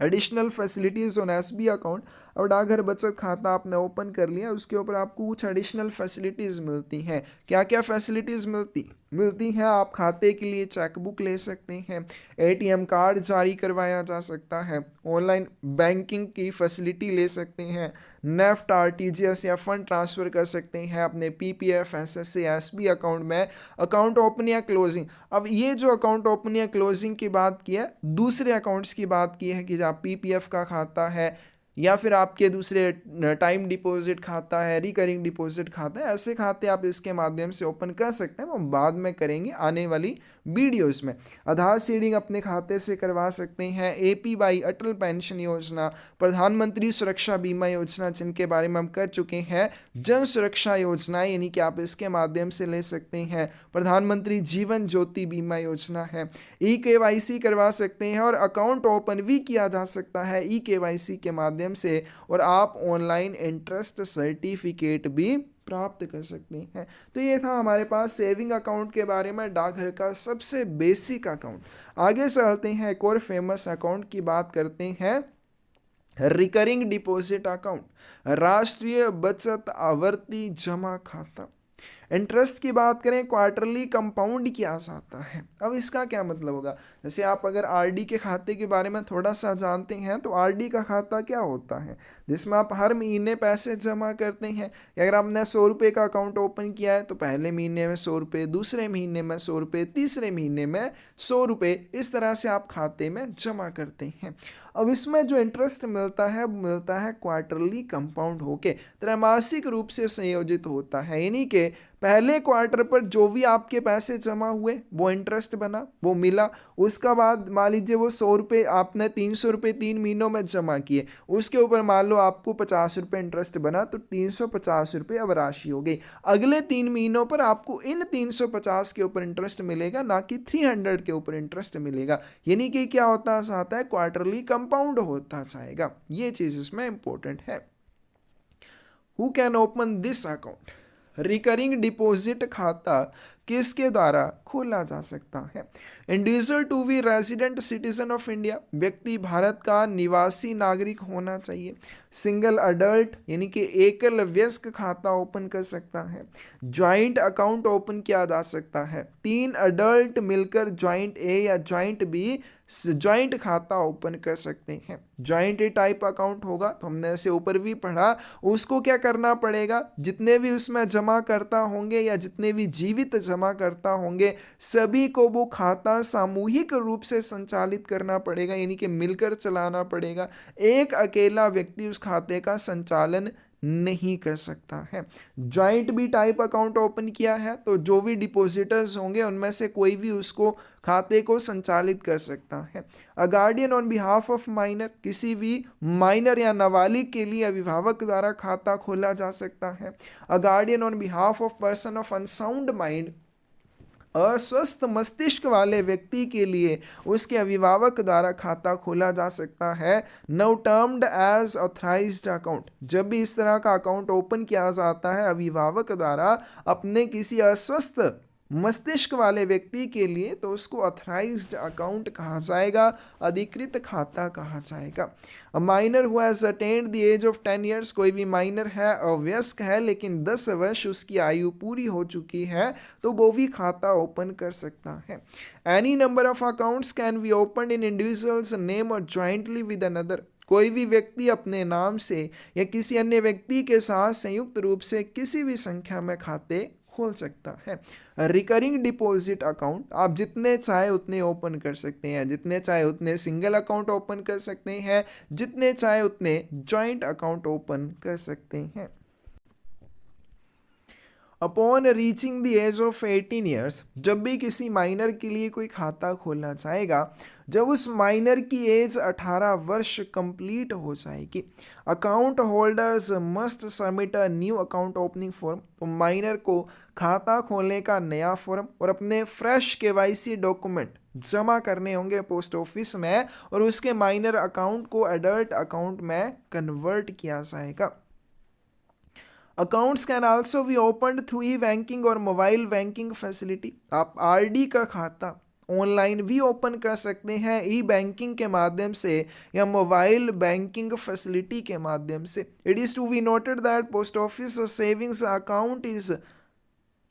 Additional facilities on SB account. और डाकघर बचत खाता आपने ओपन कर लिया, उसके ऊपर आपको कुछ एडिशनल फैसिलिटीज़ मिलती हैं। क्या क्या फैसिलिटीज़ मिलती हैं? आप खाते के लिए चेकबुक ले सकते हैं, एटीएम कार्ड जारी करवाया जा सकता है, ऑनलाइन बैंकिंग की फैसिलिटी ले सकते हैं, नेफ्ट, आरटीजीएस या फंड ट्रांसफ़र कर सकते हैं अपने पीपीएफ, एसएससी, एसबी अकाउंट में। अकाउंट ओपन या क्लोजिंग, अब ये जो अकाउंट ओपन या क्लोजिंग की बात की है, दूसरे अकाउंट्स की बात की है कि आप पीपीएफ का खाता है या फिर आपके दूसरे टाइम डिपॉजिट खाता है, रिकरिंग डिपॉजिट खाता है, ऐसे खाते आप इसके माध्यम से ओपन कर सकते हैं। वो बाद में करेंगे आने वाली वीडियोस में। आधार सीडिंग अपने खाते से करवा सकते हैं। एपीवाई, अटल पेंशन योजना, प्रधानमंत्री सुरक्षा बीमा योजना जिनके बारे में हम कर चुके हैं, जन सुरक्षा योजना यानी कि आप इसके माध्यम से ले सकते हैं, प्रधानमंत्री जीवन ज्योति बीमा योजना है, ई केवाईसी करवा सकते हैं और अकाउंट ओपन भी किया जा सकता है ई केवाईसी के माध्यम से, और आप ऑनलाइन इंटरेस्ट सर्टिफिकेट भी प्राप्त कर सकते हैं। तो ये था हमारे पास सेविंग अकाउंट के बारे में, डाकघर का सबसे बेसिक अकाउंट। आगे चलते हैं, एक और फेमस अकाउंट की बात करते हैं, रिकरिंग डिपॉजिट अकाउंट, राष्ट्रीय बचत आवर्ती जमा खाता। इंटरेस्ट की बात करें, क्वार्टरली कंपाउंड किया जाता है। अब इसका क्या मतलब होगा? जैसे आप अगर आरडी के खाते के बारे में थोड़ा सा जानते हैं, तो आरडी का खाता क्या होता है? जिसमें आप हर महीने पैसे जमा करते हैं। अगर आपने 100 रुपये का अकाउंट ओपन किया है, तो पहले महीने में 100 रुपये, दूसरे महीने में 100 रुपये, तीसरे महीने में 100 रुपये, इस तरह से आप खाते में जमा करते हैं। अब इसमें जो इंटरेस्ट मिलता है क्वार्टरली कंपाउंड होके त्रैमासिक रूप से संयोजित होता है, यानी कि पहले क्वार्टर पर जो भी आपके पैसे जमा हुए वो इंटरेस्ट बना, वो मिला। उसका बाद मान लीजिए वो 100 रुपये आपने 300 रुपये 3 महीनों में जमा किए, उसके ऊपर मान लो आपको 50 रुपये इंटरेस्ट बना, तो 350 रुपये अब राशि हो गई। अगले 3 महीनों पर आपको इन 350 के ऊपर इंटरेस्ट मिलेगा, ना कि 300 के ऊपर इंटरेस्ट मिलेगा। यानी कि क्या होता जाता है, क्वार्टरली कंपाउंड होता जाएगा। ये चीज़ इसमें इंपॉर्टेंट है। Who can open this account? Recurring deposit खाता किसके द्वारा खोला जा सकता है? Individual to be resident citizen of India, व्यक्ति भारत का निवासी नागरिक होना चाहिए। सिंगल अडल्ट यानी कि एकल वयस्क खाता ओपन कर सकता है। ज्वाइंट अकाउंट ओपन किया जा सकता है। 3 अडल्ट मिलकर ज्वाइंट ए या ज्वाइंट बी ज्वाइंट खाता ओपन कर सकते हैं। ज्वाइंट ए टाइप अकाउंट होगा, तो हमने ऐसे ऊपर भी पढ़ा, उसको क्या करना पड़ेगा, जितने भी उसमें जमा करता होंगे या जितने भी जीवित जमा करता होंगे, सभी को वो खाता सामूहिक रूप से संचालित करना पड़ेगा, यानी कि मिलकर चलाना पड़ेगा। एक अकेला व्यक्ति उस खाते का संचालन नहीं कर सकता है। ज्वाइंट भी टाइप अकाउंट ओपन किया है, तो जो भी डिपॉजिटर्स होंगे उनमें से कोई भी उसको खाते को संचालित कर सकता है। अ guardian on behalf of minor, किसी भी माइनर या नाबालिग के लिए अभिभावक द्वारा खाता खोला जा सकता है। अ guardian on behalf of person of unsound mind, अस्वस्थ मस्तिष्क वाले व्यक्ति के लिए उसके अभिभावक द्वारा खाता खोला जा सकता है। Now termed as authorised account, जब भी इस तरह का अकाउंट ओपन किया जाता है अभिभावक द्वारा अपने किसी अस्वस्थ मस्तिष्क वाले व्यक्ति के लिए, तो उसको ऑथराइज्ड अकाउंट कहा जाएगा, अधिकृत खाता कहा जाएगा। A minor who has attend the age of 10 years, कोई भी माइनर है, अवयस्क है, लेकिन 10 वर्ष उसकी आयु पूरी हो चुकी है, तो वो भी खाता ओपन कर सकता है। Any number of accounts can be open in individuals name और ज्वाइंटली विद अनदर, कोई भी व्यक्ति अपने नाम से या किसी अन्य व्यक्ति के साथ संयुक्त रूप से किसी भी संख्या में खाते खोल सकता है। रिकरिंग डिपॉजिट अकाउंट आप जितने चाहे उतने ओपन कर सकते हैं, जितने चाहे उतने सिंगल अकाउंट ओपन कर सकते हैं, जितने चाहे उतने जॉइंट अकाउंट ओपन कर सकते हैं। Upon reaching the age of 18 years, जब भी किसी माइनर के लिए कोई खाता खोलना चाहेगा, जब उस माइनर की एज 18 वर्ष कंप्लीट हो जाएगी, account holders must submit a new account opening form, तो माइनर को खाता खोलने का नया फॉर्म और अपने फ्रेश केवाईसी डॉक्यूमेंट जमा करने होंगे पोस्ट ऑफिस में, और उसके माइनर अकाउंट को एडल्ट अकाउंट में कन्वर्ट किया जाएगा। Accounts can also be opened through E banking और मोबाइल बैंकिंग फैसिलिटी, आप आरडी का खाता ऑनलाइन भी ओपन कर सकते हैं ई बैंकिंग के माध्यम से या मोबाइल बैंकिंग फैसिलिटी के माध्यम से। It is to be noted that post office savings account is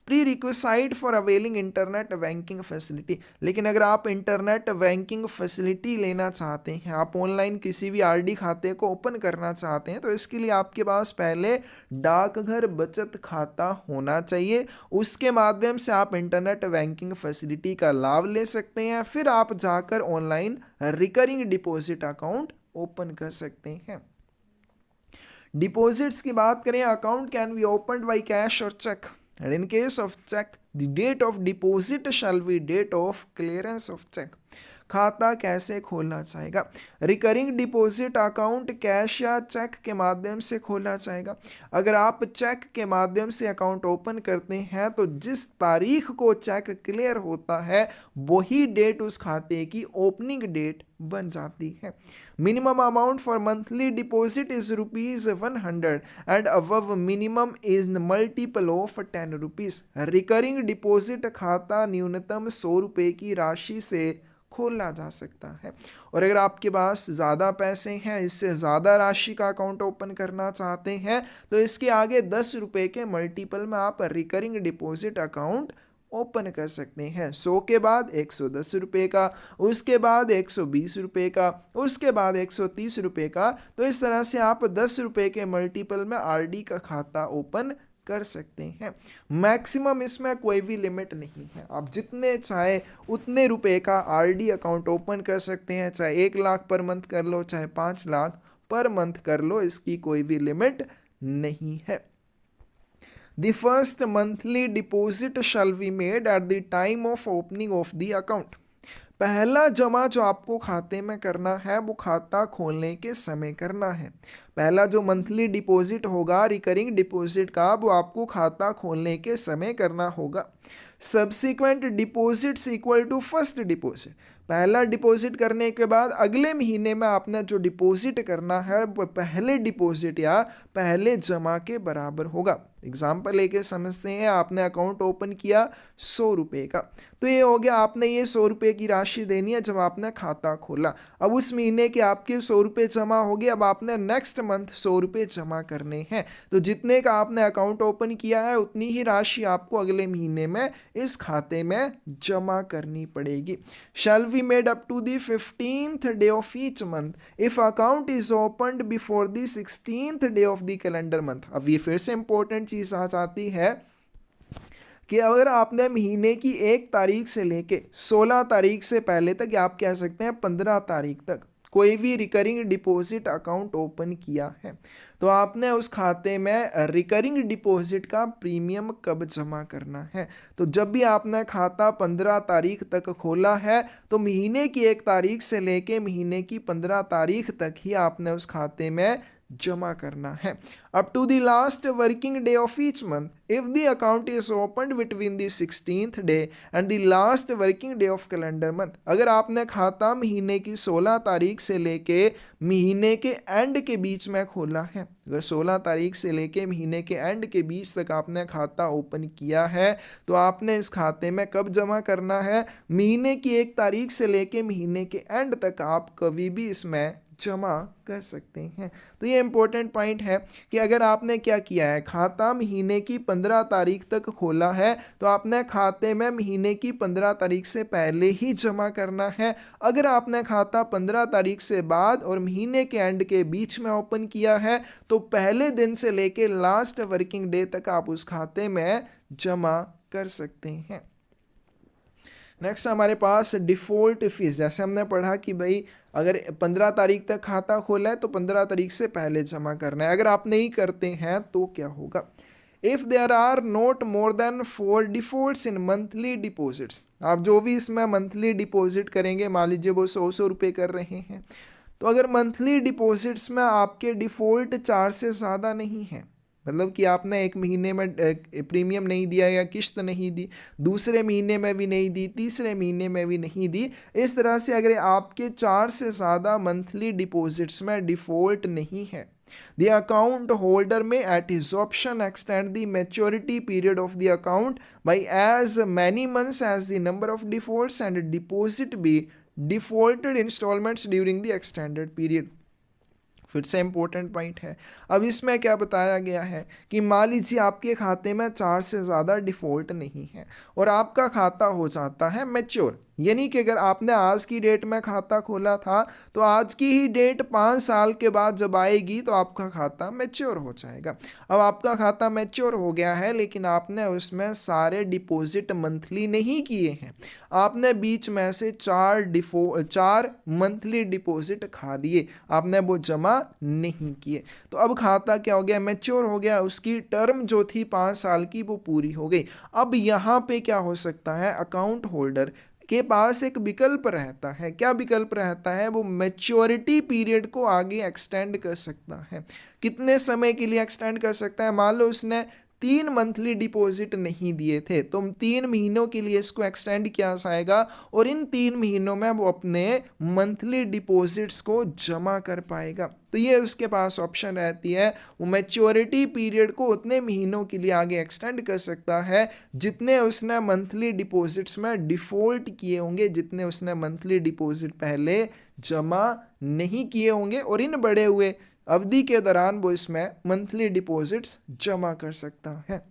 prerequisite for availing internet banking facility. लेकिन अगर आप इंटरनेट बैंकिंग फैसिलिटी लेना चाहते हैं, आप ऑनलाइन किसी भी आरडी खाते को ओपन करना चाहते हैं, तो इसके लिए आपके पास पहले डाकघर बचत खाता होना चाहिए। उसके माध्यम से आप इंटरनेट बैंकिंग फैसिलिटी का लाभ ले सकते हैं। फिर आप जाकर online recurring deposit account open कर सकते हैं। डिपॉजिट्स की बात करें, account can be opened by cash और check, and in case of check the date of deposit shall be date of clearance of check। खाता कैसे खोलना चाहेगा? रिकरिंग डिपॉजिट अकाउंट कैश या चेक के माध्यम से खोला जाएगा। अगर आप चेक के माध्यम से अकाउंट ओपन करते हैं तो जिस तारीख को चेक क्लियर होता है वही डेट उस खाते की ओपनिंग डेट बन जाती है। Minimum amount for monthly deposit is ₹100 and above minimum is multiple of 10 rupees. Recurring deposit खाता न्यूनतम 100 रुपये की राशि से खोला जा सकता है। और अगर आपके पास ज़्यादा पैसे हैं, इससे ज़्यादा राशि का अकाउंट ओपन करना चाहते हैं, तो इसके आगे 10 रुपये के मल्टीपल में आप रिकरिंग डिपॉजिट अकाउंट ओपन कर सकते हैं। 100 के बाद 110 रुपये का, उसके बाद 120 रुपये का, उसके बाद 130 रुपये का। तो इस तरह से आप 10 रुपये के मल्टीपल में आरडी का खाता ओपन कर सकते हैं। मैक्सिमम इसमें कोई भी लिमिट नहीं है, आप जितने चाहे उतने रुपए का आरडी अकाउंट ओपन कर सकते हैं। चाहे 1 लाख पर मंथ कर लो, चाहे 5 लाख पर मंथ कर लो, इसकी कोई भी लिमिट नहीं है। The first monthly deposit shall be made at the time of opening of the account। पहला जमा जो आपको खाते में करना है वो खाता खोलने के समय करना है। पहला जो मंथली डिपॉजिट होगा रिकरिंग डिपॉजिट का, वो आपको खाता खोलने के समय करना होगा। Subsequent deposits equal to first deposit. पहला डिपॉजिट करने के बाद अगले महीने में आपने जो डिपॉजिट करना है वो पहले डिपॉजिट या पहले जमा के बराबर होगा। एग्जाम्पल लेके समझते हैं, आपने अकाउंट ओपन किया 100 रुपये का, तो ये हो गया आपने ये 100 रुपये की राशि देनी है जब आपने खाता खोला। अब उस महीने के आपके 100 रुपये जमा हो गए, अब आपने नेक्स्ट मंथ 100 रुपये जमा करने हैं। तो जितने का आपने अकाउंट ओपन किया है उतनी ही राशि आपको अगले महीने में इस खाते में जमा करनी पड़ेगी। Shall be made up to the 15th day of each month if account is opened before the 16th day of the calendar month. अब ये फिर से इंपॉर्टेंट चीज आ जाती है कि अगर आपने महीने की 1 तारीख से लेके 16 तारीख से पहले तक, या आप कह सकते हैं 15 तारीख तक कोई भी रिकरिंग डिपॉजिट अकाउंट ओपन किया है, तो आपने उस खाते में रिकरिंग डिपॉजिट का प्रीमियम कब जमा करना है। तो जब भी आपने खाता 15 तारीख तक खोला है तो महीने की 1 तारीख से लेके महीने की 15 तारीख तक ही आपने उस खाते में जमा करना है। Up to the last working day of each month if the account is opened between the 16th day and the last working day of calendar month. अगर आपने खाता महीने की 16 तारीख से लेके महीने के एंड के बीच में खोला है, अगर 16 तारीख से लेके महीने के एंड के बीच तक आपने खाता ओपन किया है, तो आपने इस खाते में कब जमा करना है? महीने की 1 तारीख से लेके महीने के एंड तक आप कभी भी इसमें जमा कर सकते हैं। तो ये इंपॉर्टेंट पॉइंट है कि अगर आपने क्या किया है, खाता महीने की 15 तारीख तक खोला है, तो आपने खाते में महीने की 15 तारीख से पहले ही जमा करना है। अगर आपने खाता 15 तारीख से बाद और महीने के एंड के बीच में ओपन किया है, तो पहले दिन से लेके लास्ट वर्किंग डे तक आप उस खाते में जमा कर सकते हैं। नेक्स्ट हमारे पास डिफ़ॉल्ट फीस। जैसे हमने पढ़ा कि भाई अगर 15 तारीख तक खाता खोला है तो 15 तारीख से पहले जमा करना है। अगर आप नहीं करते हैं तो क्या होगा? If there are not more than 4 defaults in monthly deposits. आप जो भी इसमें मंथली डिपॉजिट करेंगे, मान लीजिए वो 100 रुपये कर रहे हैं, तो अगर मंथली डिपॉजिट्स में आपके डिफ़ॉल्ट 4 से ज़्यादा नहीं है, मतलब कि आपने एक महीने में प्रीमियम नहीं दिया या किश्त नहीं दी, दूसरे महीने में भी नहीं दी, तीसरे महीने में भी नहीं दी, इस तरह से अगर आपके 4 से ज़्यादा मंथली डिपॉजिट्स में डिफ़ॉल्ट नहीं है, The account holder may at his option extend the maturity period of the account by as many months as the number of defaults and deposit be defaulted installments during the extended period. फिर से important point है। अब इसमें क्या बताया गया है कि मान लीजिए आपके खाते में 4 से ज़्यादा डिफ़ॉल्ट नहीं है और आपका खाता हो जाता है मैच्योर, यानी कि अगर आपने आज की डेट में खाता खोला था तो आज की ही डेट 5 साल के बाद जब आएगी तो आपका खाता मैच्योर हो जाएगा। अब आपका खाता मैच्योर हो गया है लेकिन आपने उसमें सारे डिपॉजिट मंथली नहीं किए हैं, आपने बीच में से 4 मंथली डिपॉजिट खा लिए, आपने वो जमा नहीं किए। तो अब खाता क्या हो गया, मैच्योर हो गया, उसकी टर्म जो थी 5 साल की वो पूरी हो गई। अब यहाँ पे क्या हो सकता है, अकाउंट होल्डर के पास एक विकल्प रहता है। क्या विकल्प रहता है, वो मैच्योरिटी पीरियड को आगे एक्सटेंड कर सकता है। कितने समय के लिए एक्सटेंड कर सकता है, मान लो उसने 3 मंथली डिपॉजिट नहीं दिए थे तो 3 महीनों के लिए इसको एक्सटेंड किया जाएगा और इन 3 महीनों में वो अपने मंथली डिपॉजिट्स को जमा कर पाएगा। तो ये उसके पास ऑप्शन रहती है, वो मैच्योरिटी पीरियड को उतने महीनों के लिए आगे एक्सटेंड कर सकता है जितने उसने मंथली डिपॉजिट्स में डिफ़ॉल्ट किए होंगे, जितने उसने मंथली डिपॉजिट पहले जमा नहीं किए होंगे, और इन बढ़े हुए अवधि के दौरान वो इसमें मंथली डिपॉजिट्स जमा कर सकता है।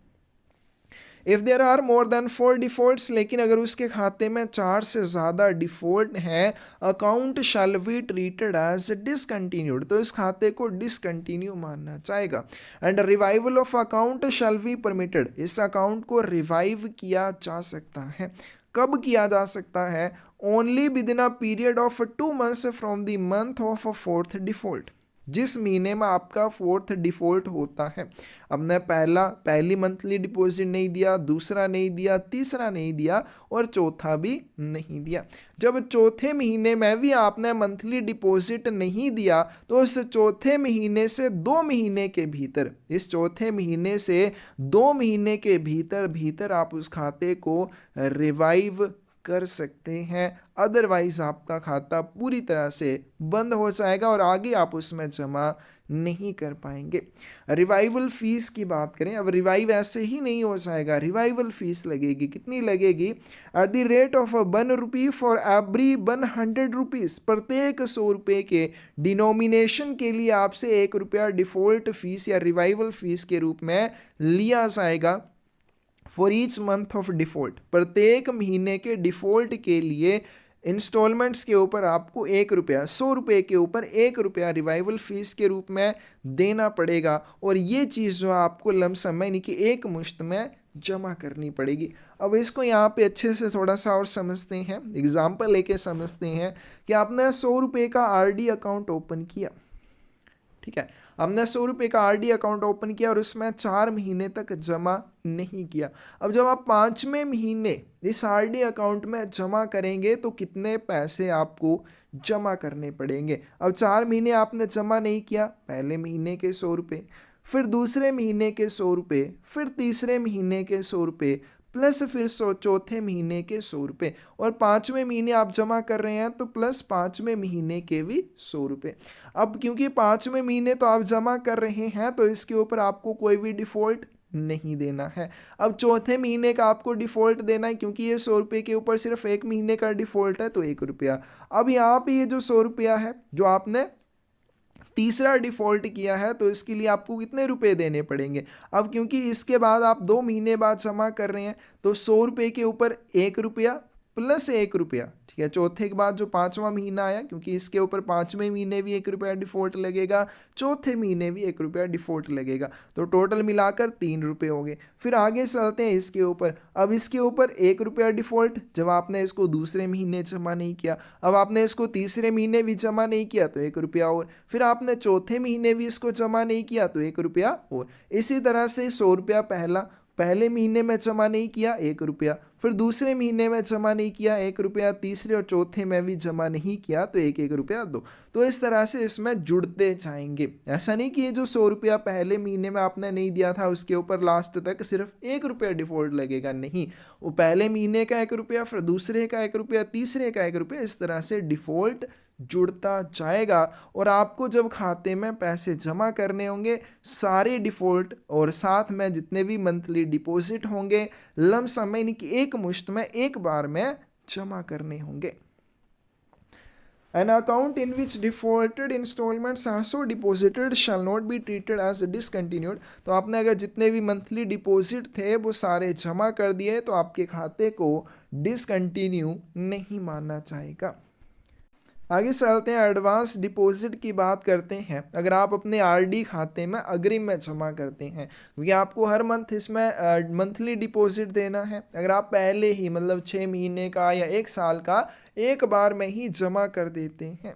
If there are more than 4 defaults, लेकिन अगर उसके खाते में 4 से ज़्यादा डिफ़ॉल्ट हैं, account shall be treated as discontinued, तो इस खाते को डिसकंटिन्यू मानना चाहेगा। And revival of account shall be permitted, इस अकाउंट को रिवाइव किया जा सकता है। कब किया जा सकता है, only within a period of 2 months from the month of 4th default, जिस महीने में आपका 4th डिफ़ॉल्ट होता है। अब ने पहली मंथली डिपॉजिट नहीं दिया, दूसरा नहीं दिया, तीसरा नहीं दिया और चौथा भी नहीं दिया। जब चौथे महीने में भी आपने मंथली डिपॉजिट नहीं दिया तो उस चौथे महीने से 2 महीने के भीतर, इस चौथे महीने से 2 महीने के भीतर आप उस खाते को रिवाइव कर सकते हैं, अदरवाइज आपका खाता पूरी तरह से बंद हो जाएगा और आगे आप उसमें जमा नहीं कर पाएंगे। रिवाइवल फीस की बात करें, अब रिवाइव ऐसे ही नहीं हो जाएगा, रिवाइवल फीस लगेगी। कितनी लगेगी, eight the rate of 1 rupee for every 100 rupees, प्रत्येक 100 रुपये के डिनोमिनेशन के लिए आपसे 1 रुपया डिफ़ॉल्ट फीस या रिवाइवल फीस के रूप में लिया जाएगा। For each month of default, प्रत्येक महीने के डिफ़ॉल्ट के लिए इंस्टॉलमेंट्स के ऊपर आपको 1 रुपया, 100 रुपये के ऊपर 1 रुपया रिवाइवल फीस के रूप में देना पड़ेगा और ये चीज़ जो आपको लमसम यानी कि एक मुश्त में जमा करनी पड़ेगी। अब इसको यहाँ पे अच्छे से थोड़ा सा और समझते हैं, एग्जाम्पल लेके समझते हैं कि आपने 100 रुपये का आरडी अकाउंट ओपन किया, ठीक है, हमने 100 रुपये का आरडी अकाउंट ओपन किया और उसमें 4 महीने तक जमा नहीं किया। अब जब आप 5वें महीने इस आरडी अकाउंट में जमा करेंगे तो कितने पैसे आपको जमा करने पड़ेंगे। अब 4 महीने आपने जमा नहीं किया, पहले महीने के 100 रुपये, फिर दूसरे महीने के 100 रुपये, फिर तीसरे महीने के 100 रुपये, प्लस फिर चौथे महीने के 100 रुपये, और 5वें महीने आप जमा कर रहे हैं तो प्लस 5वें महीने के भी 100 रुपये। अब क्योंकि 5वें महीने तो आप जमा कर रहे हैं तो इसके ऊपर आपको कोई भी डिफ़ॉल्ट नहीं देना है। अब चौथे महीने का आपको डिफ़ॉल्ट देना है, क्योंकि ये 100 रुपये के ऊपर सिर्फ 1 महीने का डिफ़ॉल्ट है तो 1 रुपया। अब यहाँ पे ये जो 100 रुपया है जो आपने तीसरा डिफ़ॉल्ट किया है तो इसके लिए आपको कितने रुपए देने पड़ेंगे। अब क्योंकि इसके बाद आप 2 महीने बाद जमा कर रहे हैं तो 100 रुपये के ऊपर 1 रुपया प्लस 1 रुपया, ठीक है, चौथे के बाद जो 5वां महीना आया, क्योंकि इसके ऊपर 5वें महीने भी 1 रुपया डिफ़ॉल्ट लगेगा, चौथे महीने भी 1 रुपया डिफ़ॉल्ट लगेगा, तो टोटल मिलाकर 3 रुपये हो गए। फिर आगे चलते हैं इसके ऊपर। अब इसके ऊपर 1 रुपया डिफ़ॉल्ट, जब आपने इसको दूसरे महीने जमा नहीं किया, अब आपने इसको तीसरे महीने भी जमा नहीं किया तो 1 रुपया और, फिर आपने चौथे महीने भी इसको जमा नहीं किया तो 1 रुपया और। इसी तरह से 100 रुपया पहले महीने में जमा नहीं किया 1 रुपया, फिर दूसरे महीने में जमा नहीं किया 1 रुपया, तीसरे और चौथे में भी जमा नहीं किया तो 1 रुपया दो। तो इस तरह से इसमें जुड़ते जाएंगे। ऐसा नहीं कि ये जो 100 रुपया पहले महीने में आपने नहीं दिया था उसके ऊपर लास्ट तक सिर्फ 1 रुपया डिफ़ॉल्ट लगेगा, नहीं, वो पहले महीने का 1 रुपया, फिर दूसरे का 1 रुपया, तीसरे का 1 रुपया, इस तरह से डिफ़ॉल्ट जुड़ता जाएगा और आपको जब खाते में पैसे जमा करने होंगे, सारे डिफ़ॉल्ट और साथ में जितने भी मंथली डिपॉजिट होंगे लमसम में, यानी कि एक मुश्त में एक बार में जमा करने होंगे। An account in which defaulted installments are so deposited shall not be treated as discontinued। तो आपने अगर जितने भी मंथली डिपॉजिट थे वो सारे जमा कर दिए तो आपके खाते को डिसकंटिन्यू नहीं मानना चाहेगा। आगे चलते हैं, एडवांस डिपॉजिट की बात करते हैं। अगर आप अपने आरडी खाते में अग्रिम में जमा करते हैं, क्योंकि आपको हर मंथ इसमें मंथली डिपॉजिट देना है। अगर आप पहले ही मतलब 6 महीने का या 1 साल का एक बार में ही जमा कर देते हैं।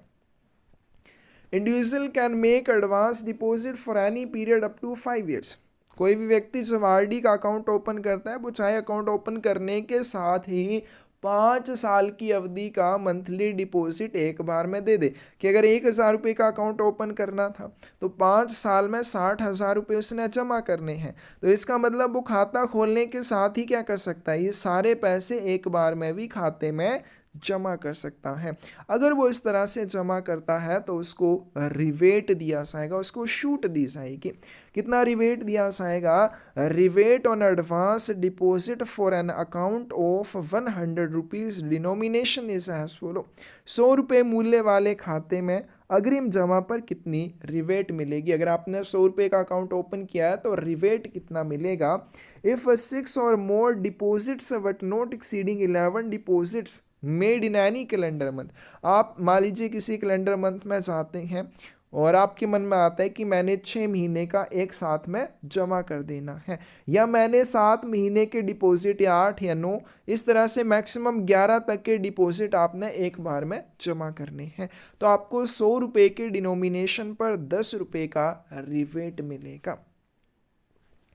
Individual can make advance deposit for any period up to 5 years. कोई भी व्यक्ति जब आरडी का अकाउंट ओपन करता है वो चाहे अकाउंट ओपन करने के साथ ही 5 साल की अवधि का मंथली डिपॉजिट एक बार में दे दे, कि अगर 1,000 रुपये का अकाउंट ओपन करना था तो 5 साल में 60,000 रुपये उसने जमा करने हैं। तो इसका मतलब वो खाता खोलने के साथ ही क्या कर सकता है, ये सारे पैसे एक बार में भी खाते में जमा कर सकता है। अगर वो इस तरह से जमा करता है तो उसको रिवेट दिया जाएगा, उसको छूट दी जाएगी। कितना रिवेट दिया जाएगा? Rebate on advance deposit for an account of 100 rupees denomination is as follow. 100 रुपये मूल्य वाले खाते में अग्रिम जमा पर कितनी रिवेट मिलेगी? अगर आपने 100 रुपये का अकाउंट ओपन किया है तो रिवेट कितना मिलेगा? If 6 or more deposits but not exceeding 11 deposits made in any calendar month. आप मान लीजिए किसी कैलेंडर मंथ में जाते हैं और आपके मन में आता है कि मैंने 6 महीने का एक साथ में जमा कर देना है, या मैंने 7 महीने के डिपॉजिट या 8 या 9 इस तरह से मैक्सिमम 11 तक के डिपॉजिट आपने एक बार में जमा करने हैं, तो आपको 100 रुपये के डिनोमिनेशन पर 10 रुपये का रिवेट मिलेगा।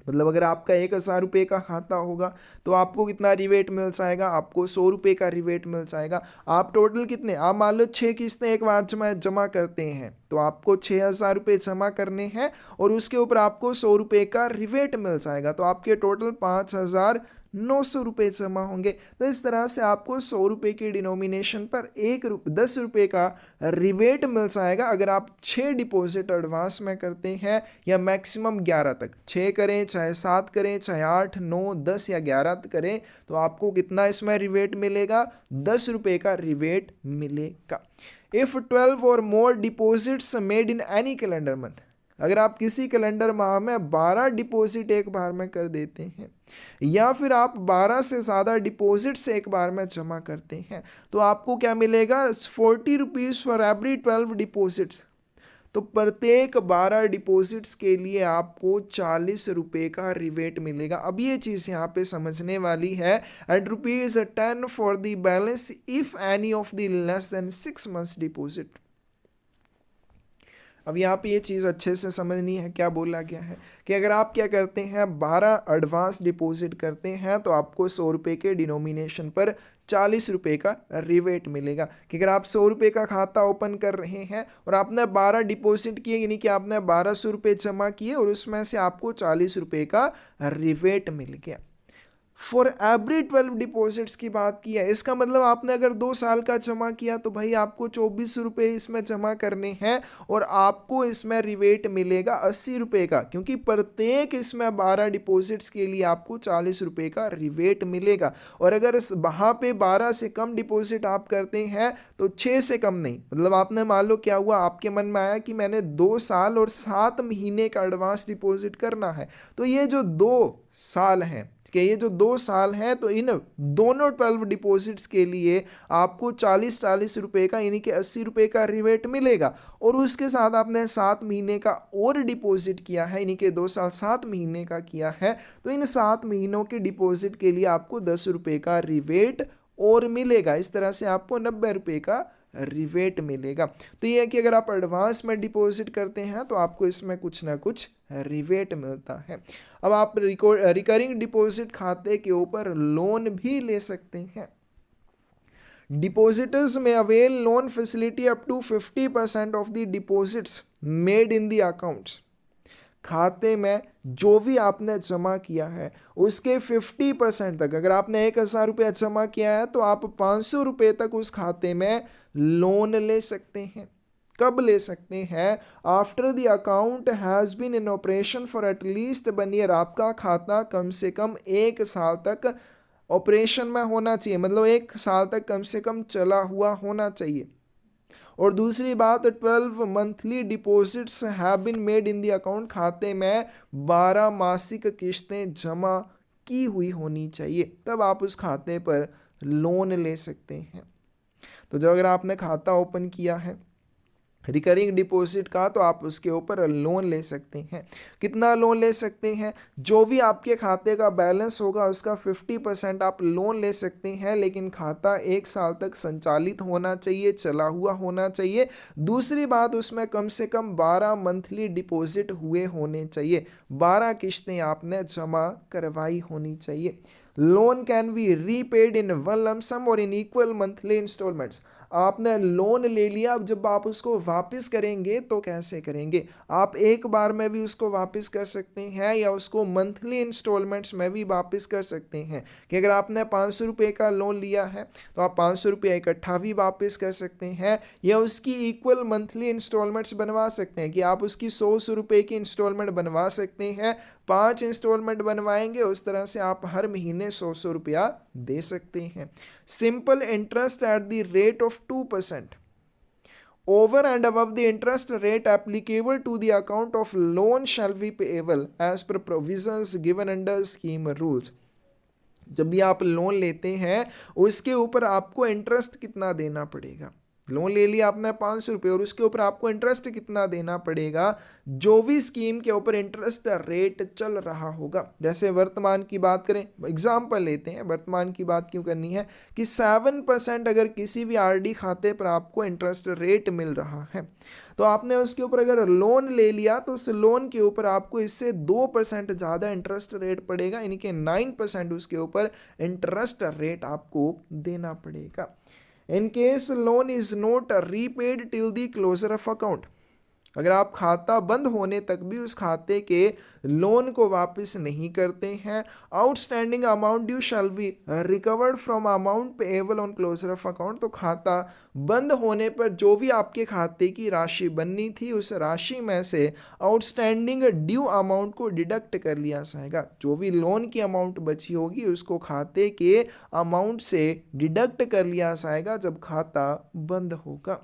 मतलब अगर आपका 1,000 रुपये का खाता होगा तो आपको कितना रिवेट मिल जाएगा? आपको 100 रुपये का रिवेट मिल जाएगा। आप टोटल कितने, आप मान लो 6 किस्तें एक बार जमा करते हैं तो आपको 6,000 रुपये जमा करने हैं और उसके ऊपर आपको 100 रुपये का रिवेट मिल जाएगा, तो आपके टोटल 5,900 रुपये जमा होंगे। तो इस तरह से आपको 100 रुपये के डिनोमिनेशन पर 10 रुपये का रिवेट मिल जाएगा अगर आप 6 डिपॉजिट एडवांस में करते हैं या मैक्सिमम 11 तक। 6 करें, चाहे 7 करें, चाहे 8, 9, 10 या 11 करें, तो आपको कितना इसमें रिवेट मिलेगा? 10 रुपये का रिवेट मिलेगा। If 12 or more deposits made in any calendar month, अगर आप किसी कैलेंडर माह में 12 डिपॉजिट एक बार में कर देते हैं या फिर आप 12 से ज़्यादा डिपॉजिट से एक बार में जमा करते हैं तो आपको क्या मिलेगा? 40 रुपीज़ फॉर एवरी 12 डिपॉजिट्स। तो प्रत्येक 12 डिपॉजिट्स के लिए आपको 40 रुपये का रिवेट मिलेगा। अब ये चीज़ यहाँ पे समझने वाली है। And ₹10 for the balance if any of the less than 6 months deposit. अब यहाँ पे ये चीज़ अच्छे से समझनी है, क्या बोला गया है कि अगर आप क्या करते हैं 12 एडवांस डिपॉजिट करते हैं तो आपको 100 रुपये के डिनोमिनेशन पर 40 रुपये का रिवेट मिलेगा। कि अगर आप 100 रुपये का खाता ओपन कर रहे हैं और आपने 12 डिपॉजिट किए, यानी कि आपने 1200 रुपये जमा किए और उसमें से आपको 40 रुपये का रिवेट मिल गया। फॉर एवरी 12 डिपॉजिट्स की बात की है, इसका मतलब आपने अगर 2 साल का जमा किया तो भाई आपको 24 रुपये इसमें जमा करने हैं और आपको इसमें रिवेट मिलेगा 80 रुपये का, क्योंकि प्रत्येक इसमें 12 डिपॉजिट्स के लिए आपको 40 रुपये का रिवेट मिलेगा। और अगर वहाँ पे 12 से कम डिपॉजिट आप करते हैं तो 6 से कम नहीं, मतलब आपने मान लो क्या हुआ, आपके मन में आया कि मैंने 2 साल और 7 महीने का एडवांस डिपॉजिट करना है, तो ये जो 2 साल हैं कि ये जो 2 साल हैं तो इन दोनों 12 डिपॉजिट्स के लिए आपको 40 रुपये का, यानी कि 80 रुपये का रिवेट मिलेगा। और उसके साथ आपने 7 महीने का और डिपॉजिट किया है, यानी कि 2 साल 7 महीने का किया है, तो इन 7 महीनों के डिपॉजिट के लिए आपको 10 रुपये का रिवेट और मिलेगा। इस तरह से आपको 90 रुपये का रिवेट मिलेगा। तो ये है कि अगर आप एडवांस में डिपॉजिट करते हैं तो आपको इसमें कुछ ना कुछ रिवेट मिलता है। अब आप रिकरिंग डिपॉजिट खाते के ऊपर लोन भी ले सकते हैं। Depositors may avail loan facility up to 50% of the deposits made in the accounts. खाते में जो भी आपने जमा किया है उसके 50% तक, अगर आपने 1,000 रुपया जमा किया है तो आप 500 रुपये तक उस खाते में लोन ले सकते हैं। कब ले सकते हैं? After the account has been in operation for at least 1 year. आपका खाता कम से कम 1 साल तक ऑपरेशन में होना चाहिए, मतलब 1 साल तक कम से कम चला हुआ होना चाहिए। और दूसरी बात, 12 monthly deposits have been made in the account. खाते में 12 मासिक किस्तें जमा की हुई होनी चाहिए, तब आप उस खाते पर लोन ले सकते हैं। तो जब अगर आपने खाता ओपन किया है रिकरिंग डिपॉजिट का, तो आप उसके ऊपर लोन ले सकते हैं। कितना लोन ले सकते हैं? जो भी आपके खाते का बैलेंस होगा उसका 50% आप लोन ले सकते हैं, लेकिन खाता 1 साल तक संचालित होना चाहिए, चला हुआ होना चाहिए। दूसरी बात, उसमें कम से कम 12 मंथली डिपॉजिट हुए होने चाहिए, 12 किस्तें आपने जमा करवाई होनी चाहिए। Loan can be repaid in one lump sum or in equal monthly instalments. आपने लोन ले लिया, अब जब आप उसको वापस करेंगे तो कैसे करेंगे? आप एक बार में भी उसको वापस कर सकते हैं या उसको मंथली इंस्टॉलमेंट्स में भी वापस कर सकते हैं। कि अगर आपने 500 रुपये का लोन लिया है तो आप 500 रुपये इकट्ठा भी वापस कर सकते हैं, या उसकी इक्वल मंथली इंस्टॉलमेंट्स बनवा सकते हैं कि आप उसकी 100 रुपये की इंस्टॉलमेंट बनवा सकते हैं। 5 इंस्टॉलमेंट बनवाएंगे, उस तरह से आप हर महीने 100 रुपया दे सकते हैं। Simple interest eight the rate of 2% over and above the interest rate applicable to the account of loan shall be payable as per provisions given under scheme rules। जब भी आप लोन लेते हैं उसके ऊपर आपको इंटरेस्ट कितना देना पड़ेगा। लोन ले लिया आपने 500 रुपये और उसके ऊपर आपको इंटरेस्ट कितना देना पड़ेगा, जो भी स्कीम के ऊपर इंटरेस्ट रेट चल रहा होगा। जैसे वर्तमान की बात करें, एग्जाम्पल लेते हैं, वर्तमान की बात क्यों करनी है कि 7% अगर किसी भी आरडी खाते पर आपको इंटरेस्ट रेट मिल रहा है, तो आपने उसके ऊपर अगर लोन ले लिया तो उस लोन के ऊपर आपको इससे 2% ज़्यादा इंटरेस्ट रेट पड़ेगा, यानी कि 9% उसके ऊपर इंटरेस्ट रेट आपको देना पड़ेगा। In case loan is not repaid till the closure of account, अगर आप खाता बंद होने तक भी उस खाते के लोन को वापस नहीं करते हैं, outstanding amount due shall be recovered from amount payable on closure of account. तो खाता बंद होने पर जो भी आपके खाते की राशि बननी थी उस राशि में से आउटस्टैंडिंग ड्यू अमाउंट को डिडक्ट कर लिया जाएगा। जो भी लोन की अमाउंट बची होगी उसको खाते के अमाउंट से डिडक्ट कर लिया जाएगा जब खाता बंद होगा।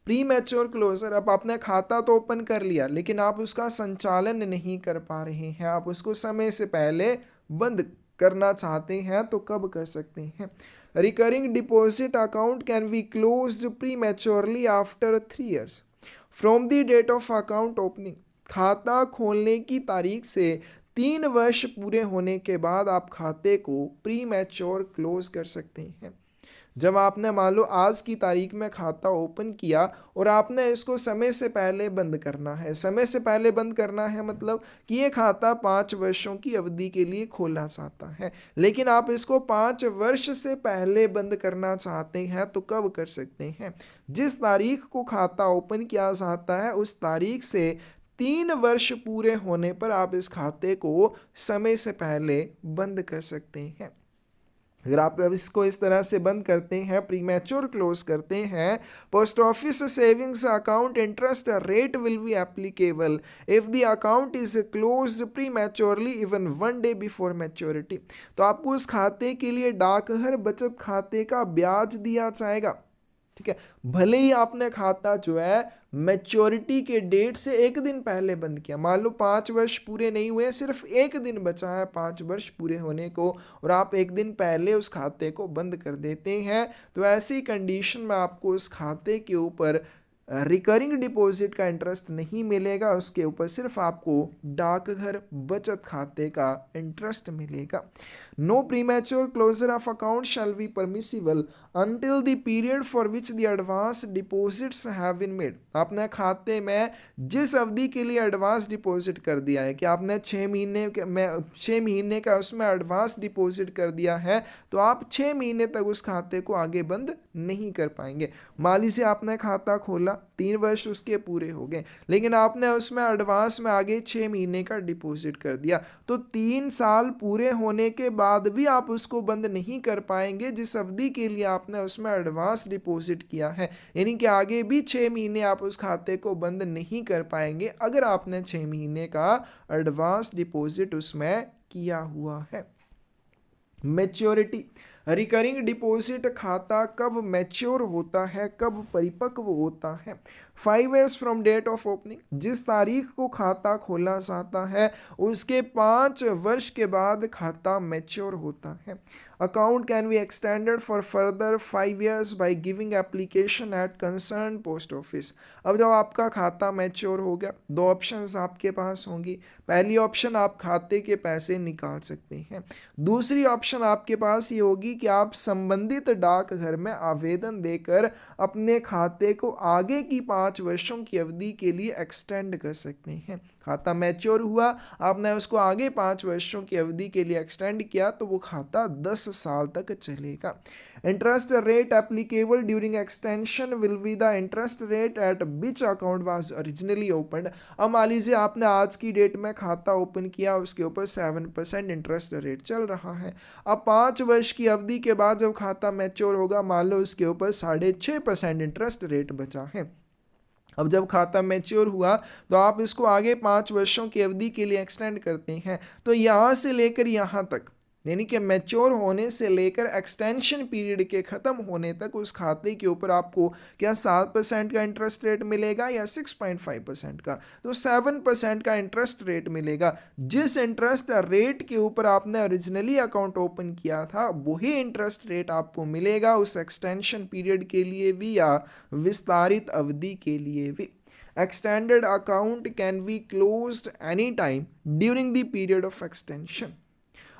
प्री मैच्योर क्लोजर, अब आपने खाता तो ओपन कर लिया लेकिन आप उसका संचालन नहीं कर पा रहे हैं, आप उसको समय से पहले बंद करना चाहते हैं, तो कब कर सकते हैं? Recurring deposit account can be closed prematurely after 3 years from the date of account opening. खाता खोलने की तारीख से 3 वर्ष पूरे होने के बाद आप खाते को प्री मैच्योर क्लोज कर सकते हैं। जब आपने मान लो आज की तारीख में खाता ओपन किया और आपने इसको समय से पहले बंद करना है। समय से पहले बंद करना है मतलब कि ये खाता 5 वर्षों की अवधि के लिए खोला जाता है, लेकिन आप इसको 5 वर्ष से पहले बंद करना चाहते हैं, तो कब कर सकते हैं? जिस तारीख को खाता ओपन किया जाता है उस तारीख से 3 वर्ष पूरे होने पर आप इस खाते को समय से पहले बंद कर सकते हैं। अगर आप अब इसको इस तरह से बंद करते हैं, प्रीमैच्योर क्लोज करते हैं, post office savings account interest rate will be applicable if the account is closed प्रीमैच्योरली even 1 day before maturity. तो आपको उस खाते के लिए डाकघर बचत खाते का ब्याज दिया जाएगा। ठीक है, भले ही आपने खाता जो है मैच्योरिटी के डेट से 1 दिन पहले बंद किया, मान लो 5 वर्ष पूरे नहीं हुए, सिर्फ 1 दिन बचा है 5 वर्ष पूरे होने को, और आप 1 दिन पहले उस खाते को बंद कर देते हैं, तो ऐसी कंडीशन में आपको उस खाते के ऊपर रिकरिंग डिपॉजिट का इंटरेस्ट नहीं मिलेगा, उसके ऊपर सिर्फ आपको डाकघर बचत खाते का इंटरेस्ट मिलेगा। No premature closure of account shall be permissible until the period for which the advance deposits have been made. आपने खाते में जिस अवधि के लिए एडवांस डिपॉजिट कर दिया है कि आपने 6 महीने का उसमें एडवांस डिपॉजिट कर दिया है, तो आप 6 महीने तक उस खाते को आगे बंद नहीं कर पाएंगे। मान लीजिए आपने खाता खोला, 3 वर्ष उसके पूरे हो गए, लेकिन आपने उसमें एडवांस में आगे 6 महीने का डिपॉजिट कर दिया, तो 3 साल पूरे होने के बाद भी आप उसको बंद नहीं कर पाएंगे जिस अवधि के लिए आपने उसमें एडवांस डिपॉजिट किया है। यानी कि आगे भी 6 महीने आप उस खाते को बंद नहीं कर पाएंगे अगर आपने 6 महीने का एडवांस डिपॉजिट उसमें किया हुआ है। मैच्योरिटी, रिकरिंग डिपॉजिट खाता कब मैच्योर होता है, कब परिपक्व होता है? 5 years from date of opening, जिस तारीख को खाता खोला जाता है उसके 5 वर्ष के बाद खाता मैच्योर होता है। Account can be extended for further 5 years by giving application at concern post office. अब जब आपका खाता मैच्योर हो गया, 2 ऑप्शंस आपके पास होंगी। पहली ऑप्शन, आप खाते के पैसे निकाल सकते हैं। दूसरी ऑप्शन आपके पास ये होगी कि आप संबंधित डाकघर में आवेदन देकर अपने खाते को आगे की 5 वर्षों की अवधि के लिए एक्सटेंड कर सकते हैं। खाता मैच्योर हुआ, आपने उसको आगे 5 वर्षों की अवधि के लिए एक्सटेंड किया, तो वो खाता 10 साल तक चलेगा। Interest rate applicable during extension will be the interest rate at which account was originally opened. अब मान लीजिए आपने आज की डेट में खाता ओपन किया, उसके ऊपर 7% इंटरेस्ट रेट चल रहा है। अब 5 वर्ष की अवधि के बाद जब खाता मैच्योर होगा, मान लो उसके ऊपर 6.5% इंटरेस्ट रेट बचा है। अब जब खाता मैच्योर हुआ तो आप इसको आगे 5 वर्षों की अवधि के लिए एक्सटेंड करते हैं, तो यहाँ से लेकर यहाँ तक, यानी कि मैच्योर होने से लेकर एक्सटेंशन पीरियड के ख़त्म होने तक उस खाते के ऊपर आपको क्या 7% का इंटरेस्ट रेट मिलेगा या 6.5% का? तो 7% का इंटरेस्ट रेट मिलेगा। जिस इंटरेस्ट रेट के ऊपर आपने ओरिजिनली अकाउंट ओपन किया था, वही इंटरेस्ट रेट आपको मिलेगा उस एक्सटेंशन पीरियड के लिए भी या विस्तारित अवधि के लिए भी। Extended account can be closed any time during the period of extension.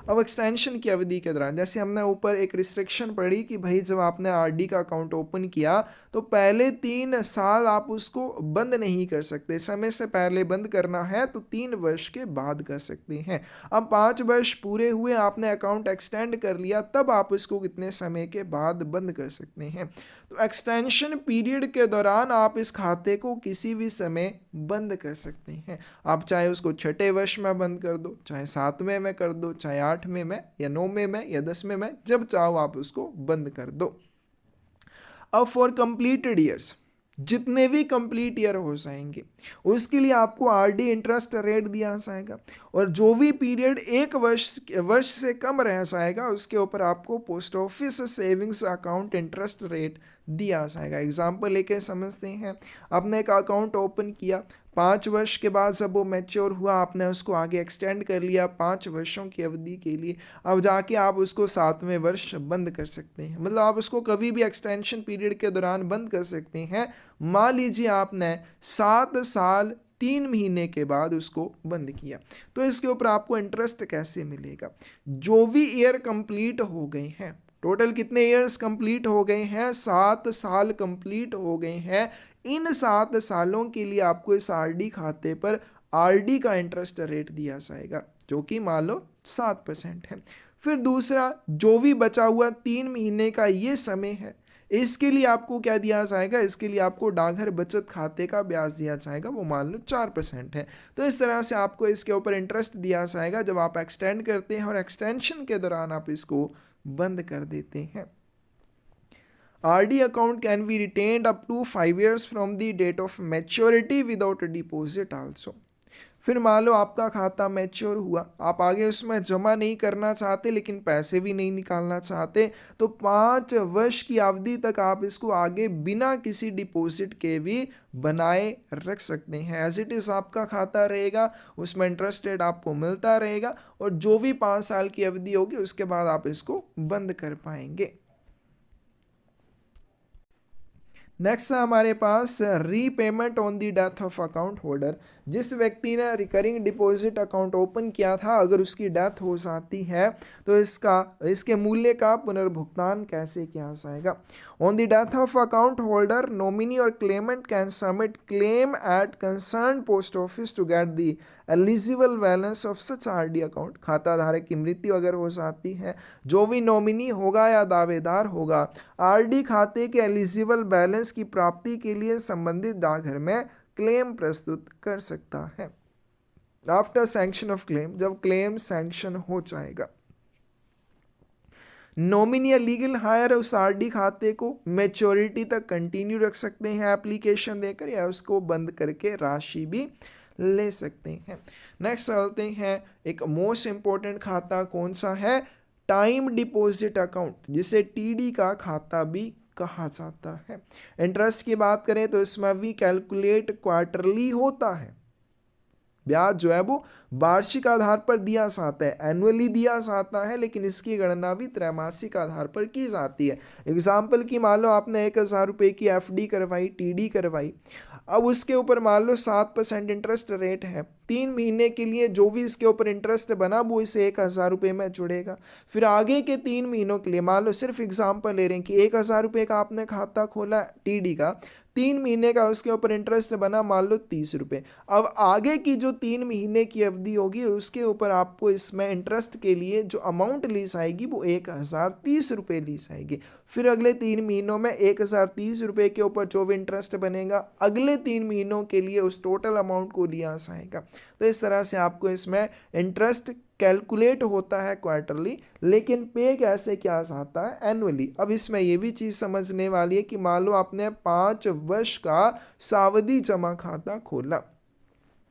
अब एक्सटेंशन की अवधि के दौरान, जैसे हमने ऊपर एक रिस्ट्रिक्शन पढ़ी कि भाई जब आपने आरडी का अकाउंट ओपन किया तो पहले 3 साल आप उसको बंद नहीं कर सकते, समय से पहले बंद करना है तो 3 वर्ष के बाद कर सकते हैं। अब 5 वर्ष पूरे हुए, आपने अकाउंट एक्सटेंड कर लिया, तब आप उसको कितने समय के बाद बंद कर सकते हैं? तो एक्सटेंशन पीरियड के दौरान आप इस खाते को किसी भी समय बंद कर सकते हैं। आप चाहे उसको 6ठे वर्ष में बंद कर दो, चाहे 7वें में कर दो, चाहे 8वें में या 9वें में या 10वें में, जब चाहो आप उसको बंद कर दो। अब फॉर कंप्लीटेड ईयर्स, जितने भी कंप्लीट ईयर हो जाएंगे उसके लिए आपको आरडी इंटरेस्ट रेट दिया जाएगा, और जो भी पीरियड 1 वर्ष से कम रह जाएगा उसके ऊपर आपको post office savings account interest rate दिया जाएगा। एग्जाम्पल लेके समझते हैं, आपने एक अकाउंट ओपन किया, 5 वर्ष के बाद जब वो मैच्योर हुआ, आपने उसको आगे एक्सटेंड कर लिया 5 वर्षों की अवधि के लिए, अब जाके आप उसको 7वें वर्ष बंद कर सकते हैं। मतलब आप उसको कभी भी एक्सटेंशन पीरियड के दौरान बंद कर सकते हैं। मान लीजिए आपने 7 साल 3 महीने के बाद उसको बंद किया, तो इसके ऊपर आपको इंटरेस्ट कैसे मिलेगा? जो भी ईयर कंप्लीट हो गए हैं, टोटल कितने ईयर्स कंप्लीट हो गए हैं? 7 साल कंप्लीट हो गए हैं। इन 7 सालों के लिए आपको इस आरडी खाते पर आरडी का इंटरेस्ट रेट दिया जाएगा, जो कि मान लो 7% है। फिर दूसरा, जो भी बचा हुआ 3 महीने का ये समय है, इसके लिए आपको क्या दिया जाएगा? इसके लिए आपको डाकघर बचत खाते का ब्याज दिया जाएगा, वो मान लो 4% है। तो इस तरह से आपको इसके ऊपर इंटरेस्ट दिया जाएगा जब आप एक्सटेंड करते हैं, और एक्सटेंशन के दौरान आप इसको बंद कर देते हैं। RD account can be retained up to 5 years from the date of maturity without deposit also. फिर मान लो आपका खाता मैच्योर हुआ, आप आगे उसमें जमा नहीं करना चाहते लेकिन पैसे भी नहीं निकालना चाहते, तो 5 वर्ष की अवधि तक आप इसको आगे बिना किसी डिपॉजिट के भी बनाए रख सकते हैं। एज इट इज़ आपका खाता रहेगा, उसमें इंटरेस्ट रेट आपको मिलता रहेगा, और जो भी 5 साल की अवधि होगी उसके बाद आप इसको बंद कर पाएंगे। नेक्स्ट है हमारे पास repayment on the death of account holder. जिस व्यक्ति ने रिकरिंग डिपॉजिट अकाउंट ओपन किया था, अगर उसकी डेथ हो जाती है तो इसके मूल्य का पुनर्भुगतान कैसे किया जाएगा? On the death of account holder nominee or claimant can submit claim at concern post office to get the eligible balance of such RD account. खाता धारक की मृत्यु अगर हो जाती है, जो भी नॉमिनी होगा या दावेदार होगा आरडी खाते के एलिजिबल बैलेंस की प्राप्ति के लिए संबंधित डाकघर में क्लेम प्रस्तुत कर सकता है। आफ्टर सैंक्शन ऑफ क्लेम, जब क्लेम सैंक्शन हो जाएगा, नॉमिनी या लीगल हायर उस आरडी खाते को मैच्योरिटी तक कंटिन्यू रख सकते हैं एप्लीकेशन देकर, या उसको बंद करके राशि भी ले सकते हैं। नेक्स्ट चलते हैं, एक मोस्ट इंपॉर्टेंट खाता कौन सा है, टाइम डिपॉजिट अकाउंट, जिसे टीडी का खाता भी कहा जाता है। इंटरेस्ट की बात करें तो इसमें भी कैलकुलेट क्वार्टरली होता है। ब्याज जो है वो वार्षिक आधार पर दिया जाता है, एनुअली दिया जाता है, लेकिन इसकी गणना भी त्रैमासिक आधार पर की जाती है। एग्जाम्पल की मान लो आपने 1,000 रुपये की एफडी करवाई, टीडी करवाई, अब उसके ऊपर मान लो 7% इंटरेस्ट रेट है। 3 महीने के लिए जो भी इसके ऊपर इंटरेस्ट बना वो इसे 1,000 रुपये में जुड़ेगा। फिर आगे के 3 महीनों के लिए मान लो सिर्फ एग्जाम्पल ले रहे हैं कि 1,000 रुपये का आपने खाता खोला टीडी का, 3 महीने का उसके ऊपर इंटरेस्ट बना मान लो 30 रुपये। अब आगे की जो 3 महीने की अवधि होगी उसके ऊपर आपको इसमें इंटरेस्ट के लिए जो अमाउंट ली जाएगी वो 1,030 रुपये ली जाएगी। फिर अगले 3 महीनों में 1,030 रुपये के ऊपर जो भी इंटरेस्ट बनेगा अगले 3 महीनों के लिए उस टोटल अमाउंट को लिया जाएगा। तो इस तरह से आपको इसमें इंटरेस्ट कैलकुलेट होता है क्वार्टरली, लेकिन पे कैसे क्या जाता है, एनुअली। अब इसमें ये भी चीज़ समझने वाली है कि मान लो आपने 5 वर्ष का सावधि जमा खाता खोला,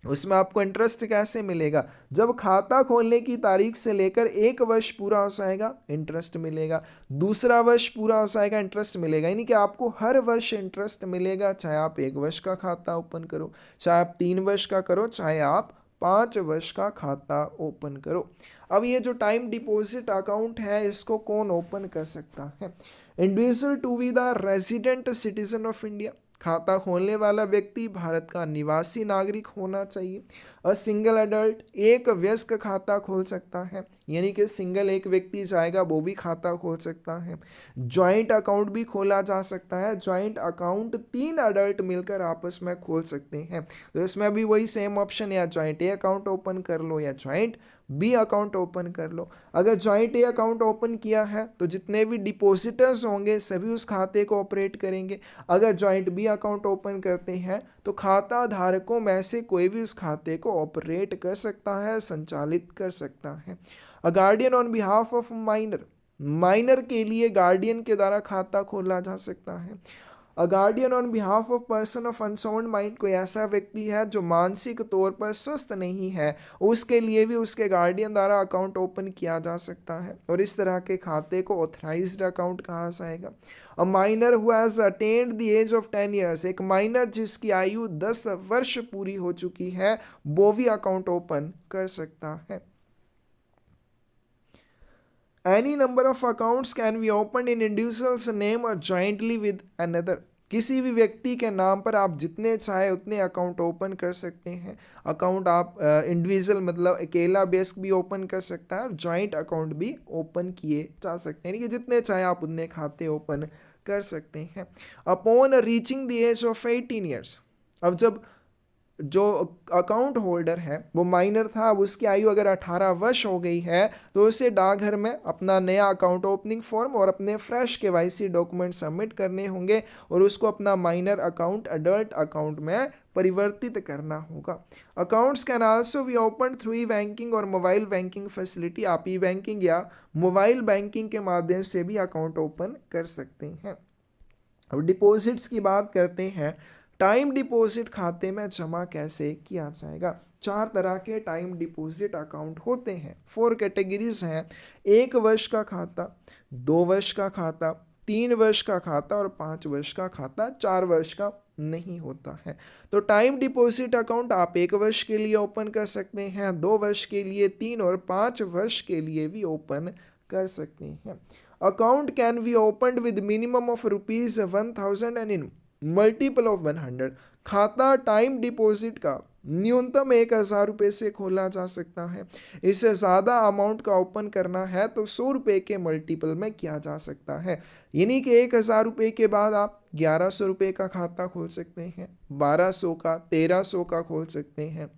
उसमें आपको इंटरेस्ट कैसे मिलेगा, जब खाता खोलने की तारीख से लेकर 1 वर्ष पूरा हो जाएगा इंटरेस्ट मिलेगा, दूसरा वर्ष पूरा हो जाएगा इंटरेस्ट मिलेगा, यानी कि आपको हर वर्ष इंटरेस्ट मिलेगा, चाहे आप 1 वर्ष का खाता ओपन करो, चाहे आप 3 वर्ष का करो, चाहे आप 5 वर्ष का खाता ओपन करो। अब ये जो टाइम डिपॉजिट अकाउंट है इसको कौन ओपन कर सकता है, individual to be the resident citizen of India, खाता खोलने वाला व्यक्ति भारत का निवासी नागरिक होना चाहिए। अ सिंगल एडल्ट, एक वयस्क खाता खोल सकता है, यानी कि सिंगल एक व्यक्ति जाएगा वो भी खाता खोल सकता है। जॉइंट अकाउंट भी खोला जा सकता है, जॉइंट अकाउंट 3 एडल्ट मिलकर आपस में खोल सकते हैं। तो इसमें भी वही सेम ऑप्शन, या जॉइंट ए अकाउंट ओपन कर लो या जॉइंट बी अकाउंट ओपन कर लो। अगर जॉइंट ए अकाउंट ओपन किया है तो जितने भी डिपॉजिटर्स होंगे सभी उस खाते को ऑपरेट करेंगे। अगर जॉइंट बी अकाउंट ओपन करते हैं तो खाता धारकों में से कोई भी उस खाते को ऑपरेट कर सकता है, संचालित कर सकता है। अ guardian on behalf of minor, minor के लिए गार्डियन के द्वारा खाता खोला जा सकता है। अ guardian on behalf of person of unsound mind, कोई ऐसा व्यक्ति है जो मानसिक तौर पर स्वस्थ नहीं है, उसके लिए भी उसके गार्डियन द्वारा अकाउंट ओपन किया जा सकता है, और इस तरह के खाते को ऑथराइज्ड अकाउंट कहा जाएगा। A minor who has attend the age of 10 years, एक माइनर जिसकी आयु 10 वर्ष पूरी हो चुकी है वो भी अकाउंट ओपन कर सकता है। Any number of accounts can be opened in individual's name or jointly with another, किसी भी व्यक्ति के नाम पर आप जितने चाहे उतने अकाउंट ओपन कर सकते हैं। अकाउंट आप इंडिविजुअल मतलब अकेला बेस्क भी ओपन कर सकता है और जॉइंट अकाउंट भी ओपन किए जा सकते हैं, यानी कि जितने चाहे आप उतने खाते ओपन कर सकते हैं। Upon reaching the age of 18 years, अब जब जो अकाउंट होल्डर है वो माइनर था, अब उसकी आयु अगर 18 वर्ष हो गई है तो उसे डाकघर में अपना नया अकाउंट ओपनिंग फॉर्म और अपने फ्रेश केवाईसी डॉक्यूमेंट सबमिट करने होंगे और उसको अपना माइनर अकाउंट अडल्ट अकाउंट में परिवर्तित करना होगा। Accounts can also be open through E banking और मोबाइल बैंकिंग फैसिलिटी, आप ई बैंकिंग या मोबाइल बैंकिंग के माध्यम से भी अकाउंट ओपन कर सकते हैं। अब डिपॉजिट्स की बात करते हैं, टाइम डिपॉजिट खाते में जमा कैसे किया जाएगा। 4 तरह के टाइम डिपॉजिट अकाउंट होते हैं, 4 कैटेगरीज हैं, 1 वर्ष का खाता, 2 वर्ष का खाता, 3 वर्ष का खाता और 5 वर्ष का खाता, 4 वर्ष का नहीं होता है। तो टाइम डिपॉजिट अकाउंट आप 1 वर्ष के लिए ओपन कर सकते हैं, 2 वर्ष के लिए, 3 और 5 वर्ष के लिए भी ओपन कर सकते हैं। Account can B opened with minimum of ₹1000 and in multiple of 100, खाता टाइम डिपॉजिट का न्यूनतम 1,000 रुपये से खोला जा सकता है। इससे ज़्यादा अमाउंट का ओपन करना है तो 100 रुपये के मल्टीपल में किया जा सकता है। यानी कि 1,000 रुपये के बाद आप 1,100 रुपये का खाता खोल सकते हैं, 1,200 का, 1,300 का खोल सकते हैं।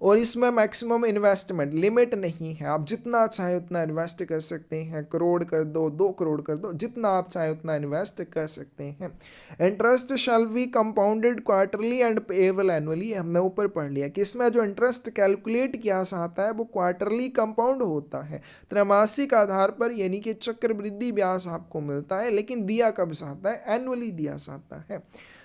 और इसमें मैक्सिमम इन्वेस्टमेंट लिमिट नहीं है, आप जितना चाहे उतना इन्वेस्ट कर सकते हैं, करोड़ कर दो, 2 करोड़ कर दो, जितना आप चाहे उतना इन्वेस्ट कर सकते हैं। Interest shall B compounded quarterly and payable annually, हमने ऊपर पढ़ लिया कि इसमें जो इंटरेस्ट कैलकुलेट किया जाता है वो क्वार्टरली कंपाउंड होता है, त्रैमासिक आधार पर, यानी कि चक्रवृद्धि ब्याज आपको मिलता है, लेकिन दिया कब जाता है, एनुअली दिया जाता है।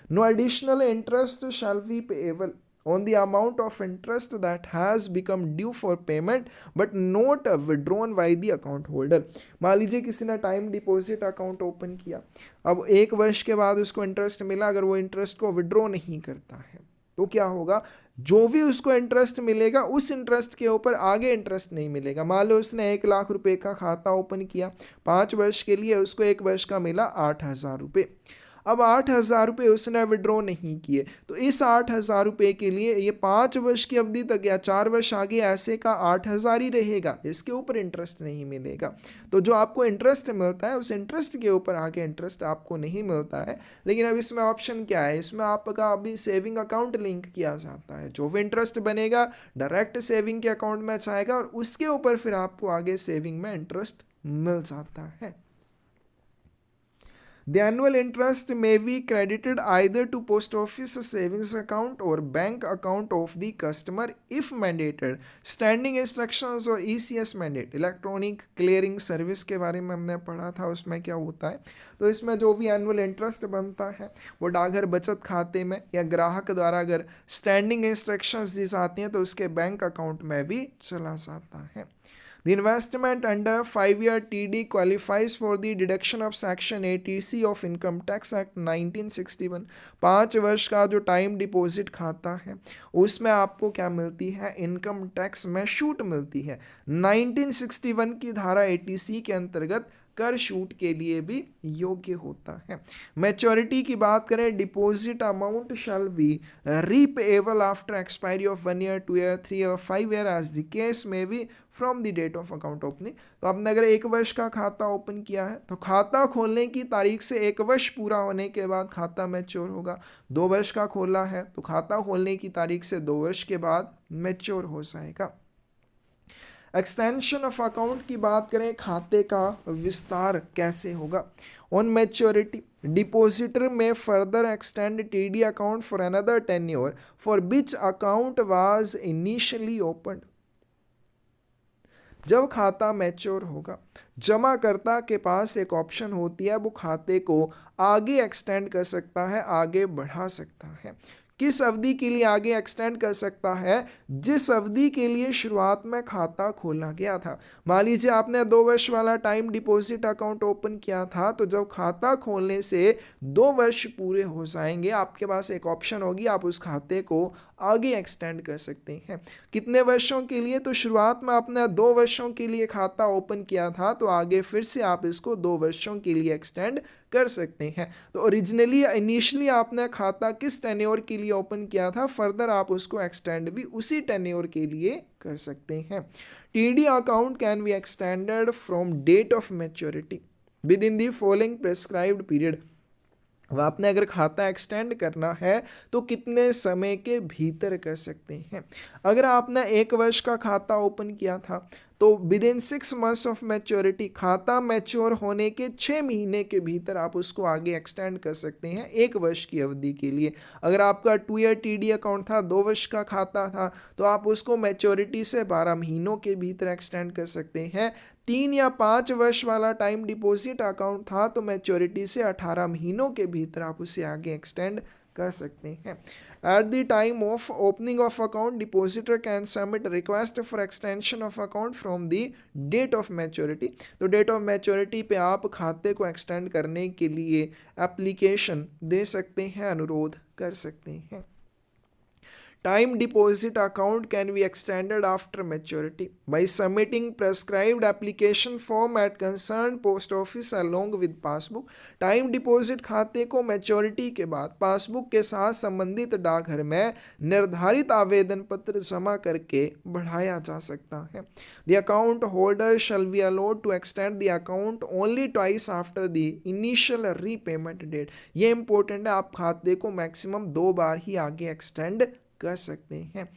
No additional interest shall be payable on the amount of interest that has become due for payment but not withdrawn by the account holder। मान लीजिए किसी ने टाइम डिपॉजिट अकाउंट ओपन किया, अब 1 वर्ष के बाद उसको इंटरेस्ट मिला, अगर वो इंटरेस्ट को विड्रॉ नहीं करता है तो क्या होगा, जो भी उसको इंटरेस्ट मिलेगा उस इंटरेस्ट के ऊपर आगे इंटरेस्ट नहीं मिलेगा। मान लो उसने 1,00,000 रुपये का खाता ओपन किया 5 वर्ष के लिए, उसको 1 वर्ष का मिला 8,000 रुपये। अब 8,000 रुपये उसने विड्रॉ नहीं किए तो इस 8,000 रुपये के लिए ये 5 वर्ष की अवधि तक या 4 वर्ष आगे ऐसे का 8,000 ही रहेगा, इसके ऊपर इंटरेस्ट नहीं मिलेगा। तो जो आपको इंटरेस्ट मिलता है उस इंटरेस्ट के ऊपर आगे इंटरेस्ट आपको नहीं मिलता है। लेकिन अब इसमें ऑप्शन क्या है, इसमें आपका अभी सेविंग अकाउंट लिंक किया जाता है, जो भी इंटरेस्ट बनेगा डायरेक्ट सेविंग के अकाउंट में जाएगा और उसके ऊपर फिर आपको आगे सेविंग में इंटरेस्ट मिल जाता है। The annual interest may be credited either to post office savings account or bank account of the customer if mandated। Standing instructions और ECS mandate, electronic clearing service के बारे में हमने पढ़ा था, उसमें क्या होता है, तो इसमें जो भी एनुअल इंटरेस्ट बनता है वो डाकघर बचत खाते में या ग्राहक द्वारा अगर स्टैंडिंग इंस्ट्रक्शंस दी जाती हैं तो उसके बैंक अकाउंट में भी चला जाता है। The investment under 5-year TD qualifies for the deduction of Section 80C of Income Tax Act 1961। 5 वर्ष का जो टाइम डिपॉजिट खाता है उसमें आपको क्या मिलती है, इनकम टैक्स में छूट मिलती है। 1961 की धारा 80C के अंतर्गत कर छूट के लिए भी योग्य होता है। मैच्योरिटी की बात करें, deposit amount shall be repayable after expiry of 1 year, 2 year, 3 year, 5 year as the case may be from the date of account opening. तो आपने अगर 1 वर्ष का खाता ओपन किया है तो खाता खोलने की तारीख से 1 वर्ष पूरा होने के बाद खाता मैच्योर होगा। 2 वर्ष का खोला है तो खाता खोलने की तारीख से 2 वर्ष के बाद मैच्योर हो जाएगा। एक्सटेंशन ऑफ अकाउंट की बात करें, खाते का विस्तार कैसे होगा। ऑन मैच्योरिटी डिपोजिटर में further extend TD account for another tenure for which account was initially opened. जब खाता मैच्योर होगा, जमाकर्ता के पास एक ऑप्शन होती है, वो खाते को आगे एक्सटेंड कर सकता है, आगे बढ़ा सकता है। किस अवधि के लिए आगे एक्सटेंड कर सकता है, जिस अवधि के लिए शुरुआत में खाता खोला गया था। मान लीजिए आपने 2 वर्ष वाला टाइम डिपॉजिट अकाउंट ओपन किया था, तो जब खाता खोलने से 2 वर्ष पूरे हो जाएंगे आपके पास एक ऑप्शन होगी, आप उस खाते को आगे एक्सटेंड कर सकते हैं। कितने वर्षों के लिए, तो शुरुआत में आपने 2 वर्षों के लिए खाता ओपन किया था, तो आगे फिर से आप इसको 2 वर्षों के लिए एक्सटेंड कर सकते हैं। तो ओरिजिनली इनिशियली आपने खाता किस टेन्योर के लिए ओपन किया था, फर्दर आप उसको एक्सटेंड भी उसी टेन्योर के लिए कर सकते हैं। TD account can be extended from date of maturity within the following prescribed period. आपने अगर खाता एक्सटेंड करना है तो कितने समय के भीतर कर सकते हैं। अगर आपने 1 वर्ष का खाता ओपन किया था तो with in 6 months of maturity, खाता मैच्योर होने के 6 महीने के भीतर आप उसको आगे एक्सटेंड कर सकते हैं 1 वर्ष की अवधि के लिए। अगर आपका 2 ईयर टीडी अकाउंट था, 2 वर्ष का खाता था, तो आप उसको मैच्योरिटी से 12 महीनों के भीतर एक्सटेंड कर सकते हैं। 3 या 5 वर्ष वाला टाइम डिपॉजिट अकाउंट था तो मैच्योरिटी से 18 महीनों के भीतर आप उसे आगे एक्सटेंड कर सकते हैं। At the time of opening of account, depositor can submit request for extension of account from the date of maturity। तो date of maturity पे आप खाते को एक्सटेंड करने के लिए एप्लीकेशन दे सकते हैं, अनुरोध कर सकते हैं। Time deposit account can be extended after maturity by submitting prescribed application form at concerned post office along with passbook. Time deposit खाते को मैच्योरिटी के बाद पासबुक के साथ संबंधित डाकघर में निर्धारित आवेदन पत्र जमा करके बढ़ाया जा सकता है. The account holder shall be allowed to extend the account only twice after the initial repayment date. ये इंपॉर्टेंट है, आप खाते को मैक्सिमम 2 बार ही आगे एक्सटेंड कर सकते हैं.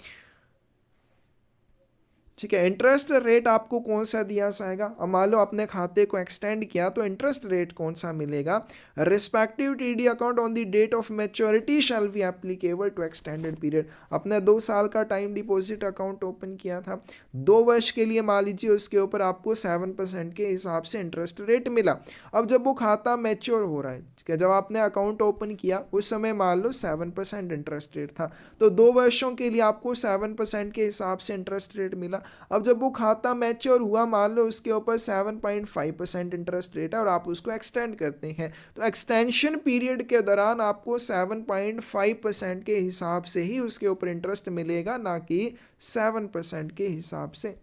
ठीक है. इंटरेस्ट रेट आपको कौन सा दिया जाएगा? अब मान लो आपने खाते को एक्सटेंड किया तो इंटरेस्ट रेट कौन सा मिलेगा? Respective TD account on the date of maturity shall be applicable to extended period. आपने 2 साल का टाइम डिपॉजिट अकाउंट ओपन किया था, 2 वर्ष के लिए मान लीजिए उसके ऊपर आपको 7% के हिसाब से इंटरेस्ट रेट मिला. अब जब वो खाता मैच्योर हो रहा है, जब आपने अकाउंट ओपन किया उस समय मान लो 7% इंटरेस्ट रेट था, तो 2 वर्षों के लिए आपको 7% के हिसाब से इंटरेस्ट रेट मिला. अब जब वो खाता मैच्योर हुआ, मान लो उसके ऊपर 7.5% इंटरेस्ट रेट है और आप उसको एक्सटेंड करते हैं, तो एक्सटेंशन पीरियड के दौरान आपको 7.5% के हिसाब से ही उसके ऊपर इंटरेस्ट मिलेगा, ना कि 7% के हिसाब से.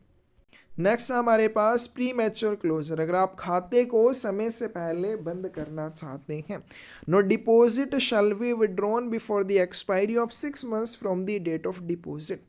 नेक्स्ट हमारे पास प्री मैच्योर क्लोजर. अगर आप खाते को समय से पहले बंद करना चाहते हैं, no deposit shall be withdrawn before the expiry of 6 months from the date of deposit.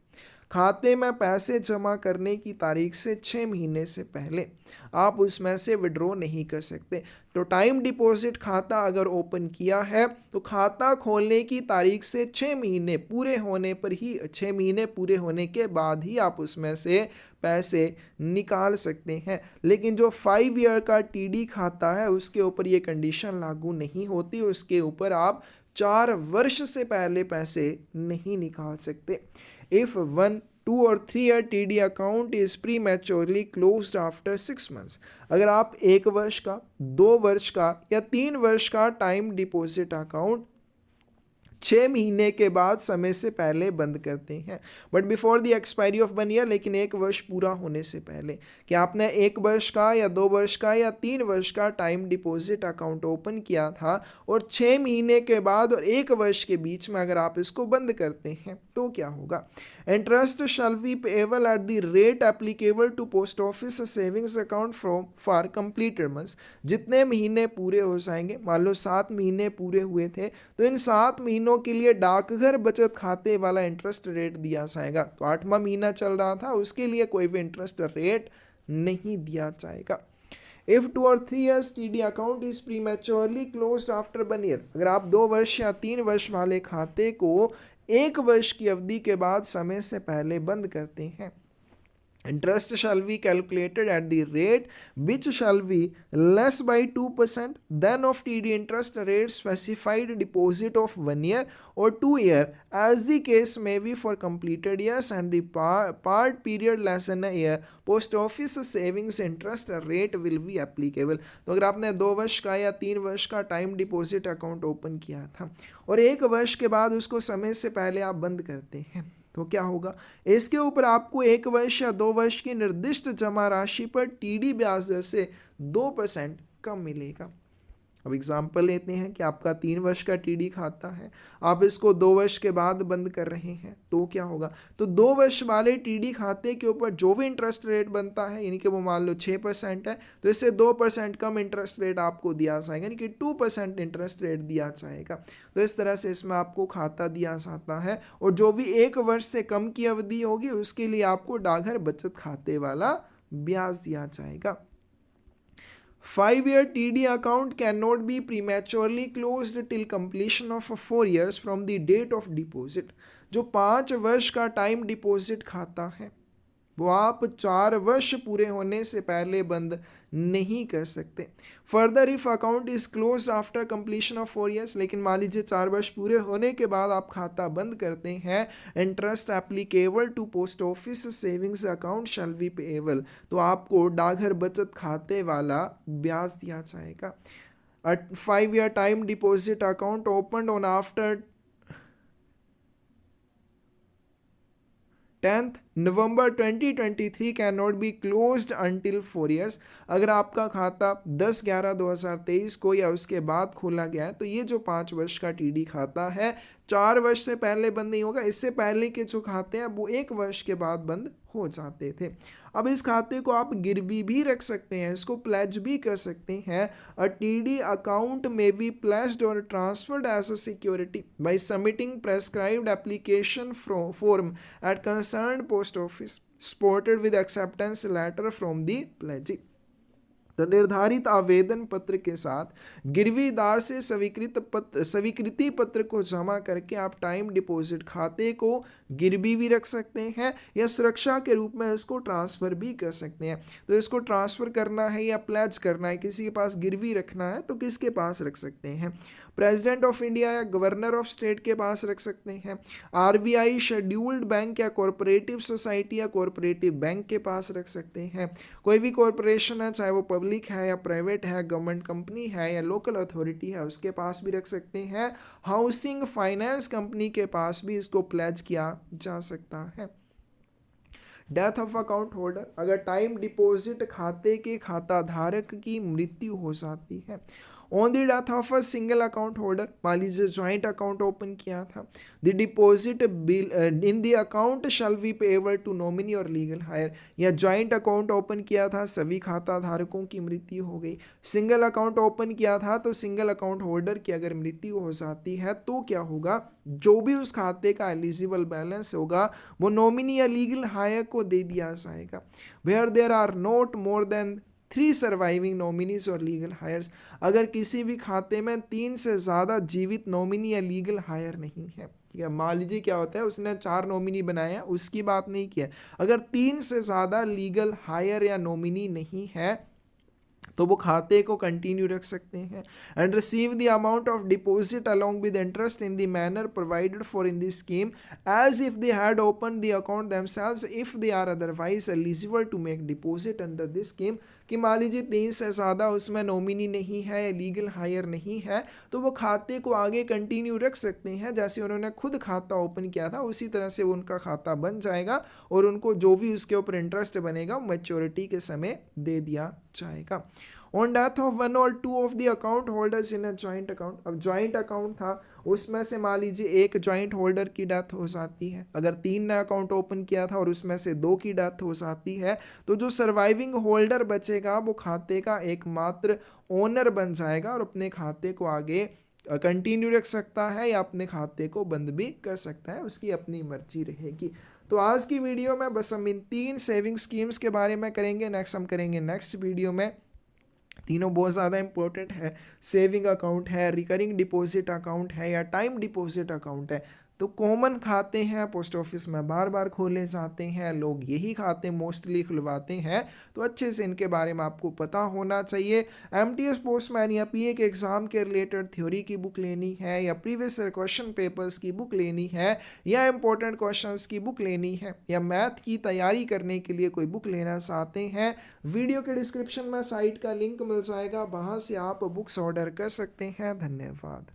खाते में पैसे जमा करने की तारीख से 6 महीने से पहले आप उसमें से विड्रॉ नहीं कर सकते. तो टाइम डिपॉजिट खाता अगर ओपन किया है तो खाता खोलने की तारीख से 6 महीने पूरे होने पर ही, 6 महीने पूरे होने के बाद ही आप उसमें से पैसे निकाल सकते हैं. लेकिन जो 5 ईयर का टीडी खाता है उसके ऊपर ये कंडीशन लागू नहीं होती, उसके ऊपर आप 4 वर्ष से पहले पैसे नहीं निकाल सकते. If 1, 2 or 3 year TD account is prematurely closed after 6 months. अगर आप 1 वर्ष का, 2 वर्ष का या 3 वर्ष का टाइम डिपॉजिट अकाउंट 6 महीने के बाद समय से पहले बंद करते हैं, but before the expiry of 1 year, लेकिन 1 वर्ष पूरा होने से पहले, कि आपने 1 वर्ष का या 2 वर्ष का या 3 वर्ष का टाइम डिपॉजिट अकाउंट ओपन किया था और 6 महीने के बाद और 1 वर्ष के बीच में अगर आप इसको बंद करते हैं तो क्या होगा? Interest shall be payable at the rate applicable to post office savings account from for completed months. जितने महीने पूरे हो जाएंगे, मान लो 7 महीने पूरे हुए थे, तो इन 7 महीनों के लिए डाकघर बचत खाते वाला इंटरेस्ट रेट दिया जाएगा. तो 8वां महीना चल रहा था, उसके लिए कोई भी इंटरेस्ट रेट नहीं दिया जाएगा. If 2 or 3 years TD account is prematurely closed after 1 year, अगर आप 2 वर्ष या 3 वर्ष वाले खाते को 1 वर्ष की अवधि के बाद समय से पहले बंद करते हैं, interest shall be calculated at the rate which shall be less by 2% then of TD interest rate specified deposit of 1 year or 2 year as the case may be for completed years and the part period less than a year post office savings interest rate will be applicable. तो अगर आपने 2 वर्ष का या 3 वर्ष का time deposit account open किया था और 1 वर्ष के बाद उसको समय से पहले आप बंद करते हैं, तो क्या होगा? इसके ऊपर आपको 1 वर्ष या 2 वर्ष की निर्दिष्ट जमा राशि पर टीडी ब्याज दर से 2% कम मिलेगा. अब एग्जाम्पल लेते हैं कि आपका 3 वर्ष का टीडी खाता है, आप इसको 2 वर्ष के बाद बंद कर रहे हैं, तो क्या होगा? तो 2 वर्ष वाले टीडी खाते के ऊपर जो भी इंटरेस्ट रेट बनता है, यानी कि वो मान लो 6% है, तो इससे 2% कम इंटरेस्ट रेट आपको दिया जाएगा, यानी कि 2% इंटरेस्ट रेट दिया जाएगा. तो इस तरह से इसमें आपको खाता दिया जाता है और जो भी 1 वर्ष से कम की अवधि होगी उसके लिए आपको डाकघर बचत खाते वाला ब्याज दिया जाएगा. 5 year TD account cannot be prematurely closed till completion of 4 years from the date of deposit. जो 5 वर्ष का टाइम डिपॉजिट खाता है वो आप 4 वर्ष पूरे होने से पहले बंद नहीं कर सकते. Further if account is close after completion of 4 years, लेकिन मान लीजिए 4 वर्ष पूरे होने के बाद आप खाता बंद करते हैं, interest applicable to post office savings account shall be payable, तो आपको डाकघर बचत खाते वाला ब्याज दिया जाएगा. 5 year time deposit account open on after 10th November 2023 can not be closed until 4 years। अगर आपका खाता 10/11/2023 को या उसके बाद खोला गया है तो ये जो 5 वर्ष का टीडी खाता है 4 वर्ष से पहले बंद नहीं होगा। इससे पहले के जो खाते हैं वो 1 वर्ष के बाद बंद हो जाते थे। अब इस खाते को आप गिरवी भी रख सकते हैं, इसको प्लेज भी कर सकते हैं। A TD account may be placed और transferred as a security by submitting prescribed application form at concerned post office supported with acceptance letter from the pledgee. तो निर्धारित आवेदन पत्र के साथ गिरवीदार से स्वीकृति पत्र को जमा करके आप टाइम डिपॉजिट खाते को गिरवी भी रख सकते हैं या सुरक्षा के रूप में इसको ट्रांसफर भी कर सकते हैं। तो इसको ट्रांसफर करना है या प्लेज करना है, किसी के पास गिरवी रखना है तो किसके पास रख सकते हैं? प्रेसिडेंट ऑफ इंडिया या गवर्नर ऑफ स्टेट के पास रख सकते हैं। आरबीआई शेड्यूल्ड बैंक या कॉरपोरेटिव सोसाइटी या कॉरपोरेटिव बैंक के पास रख सकते हैं। कोई भी कॉरपोरेशन है, चाहे वो पब्लिक है या प्राइवेट है, गवर्नमेंट कंपनी है या लोकल अथॉरिटी है, उसके पास भी रख सकते हैं। हाउसिंग फाइनेंस कंपनी के पास भी इसको प्लेज किया जा सकता है। डेथ ऑफ अकाउंट होल्डर, अगर टाइम डिपॉजिट खाते के खाता धारक की मृत्यु हो जाती है। On the death of a single account holder, मान लीजिए ज्वाइंट अकाउंट ओपन किया था, the deposit bill in the account shall be payable to nominee और लीगल हायर। या ज्वाइंट अकाउंट ओपन किया था, सभी खाता धारकों की मृत्यु हो गई। सिंगल अकाउंट ओपन किया था तो सिंगल अकाउंट होल्डर की अगर मृत्यु हो जाती है तो क्या होगा? जो भी उस खाते का एलिजिबल बैलेंस होगा वो नॉमिनी या लीगल हायर को दे दिया जाएगा। Where there are not more than 3 surviving nominees और लीगल हायर्स, अगर किसी भी खाते में 3 से ज़्यादा जीवित नॉमिनी या लीगल हायर नहीं है, ठीक है। मान लीजिए क्या होता है, उसने 4 नॉमिनी बनाए हैं, उसकी बात नहीं किया। अगर 3 से ज़्यादा लीगल हायर या नॉमिनी नहीं है तो वो खाते को कंटिन्यू रख सकते हैं। And receive the amount of deposit along with interest in the manner provided for in the scheme as if they had open the account themselves if they are otherwise eligible to make deposit under this scheme. कि मान लीजिए 3 से ज़्यादा उसमें nominee नहीं है, legal higher नहीं है, तो वो खाते को आगे कंटिन्यू रख सकते हैं। जैसे उन्होंने खुद खाता ओपन किया था उसी तरह से उनका खाता बन जाएगा और उनको जो भी उसके ऊपर इंटरेस्ट बनेगा मैच्योरिटी के समय दे दिया जाएगा। ऑन डेथ ऑफ 1 और 2 of the account holders in a joint account, अब जॉइंट अकाउंट था उसमें से मान लीजिए एक जॉइंट होल्डर की डेथ हो जाती है। अगर 3 ने अकाउंट ओपन किया था और उसमें से 2 की डेथ हो जाती है तो जो सर्वाइविंग होल्डर बचेगा वो खाते का एकमात्र ओनर बन जाएगा और अपने खाते को आगे कंटिन्यू रख सकता है या अपने खाते को बंद भी कर सकता है, उसकी अपनी मर्जी रहेगी। तो आज की वीडियो में बस हम इन 3 सेविंग स्कीम्स के बारे में करेंगे। नेक्स्ट हम करेंगे नेक्स्ट वीडियो में, तीनों बहुत ज़्यादा इंपॉर्टेंट है। सेविंग अकाउंट है, रिकरिंग डिपॉजिट अकाउंट है या टाइम डिपॉजिट अकाउंट है। तो कॉमन खाते हैं, पोस्ट ऑफिस में बार बार खोले जाते हैं, लोग यही खाते मोस्टली खुलवाते हैं, तो अच्छे से इनके बारे में आपको पता होना चाहिए। एमटीएस पोस्टमैन या पीए के एग्ज़ाम के रिलेटेड थ्योरी की बुक लेनी है या प्रीवियस ईयर क्वेश्चन पेपर्स की बुक लेनी है या इंपॉर्टेंट क्वेश्चंस की बुक लेनी है या मैथ की तैयारी करने के लिए कोई बुक लेना चाहते हैं, वीडियो के डिस्क्रिप्शन में साइट का लिंक मिल जाएगा, वहाँ से आप बुक्स ऑर्डर कर सकते हैं। धन्यवाद।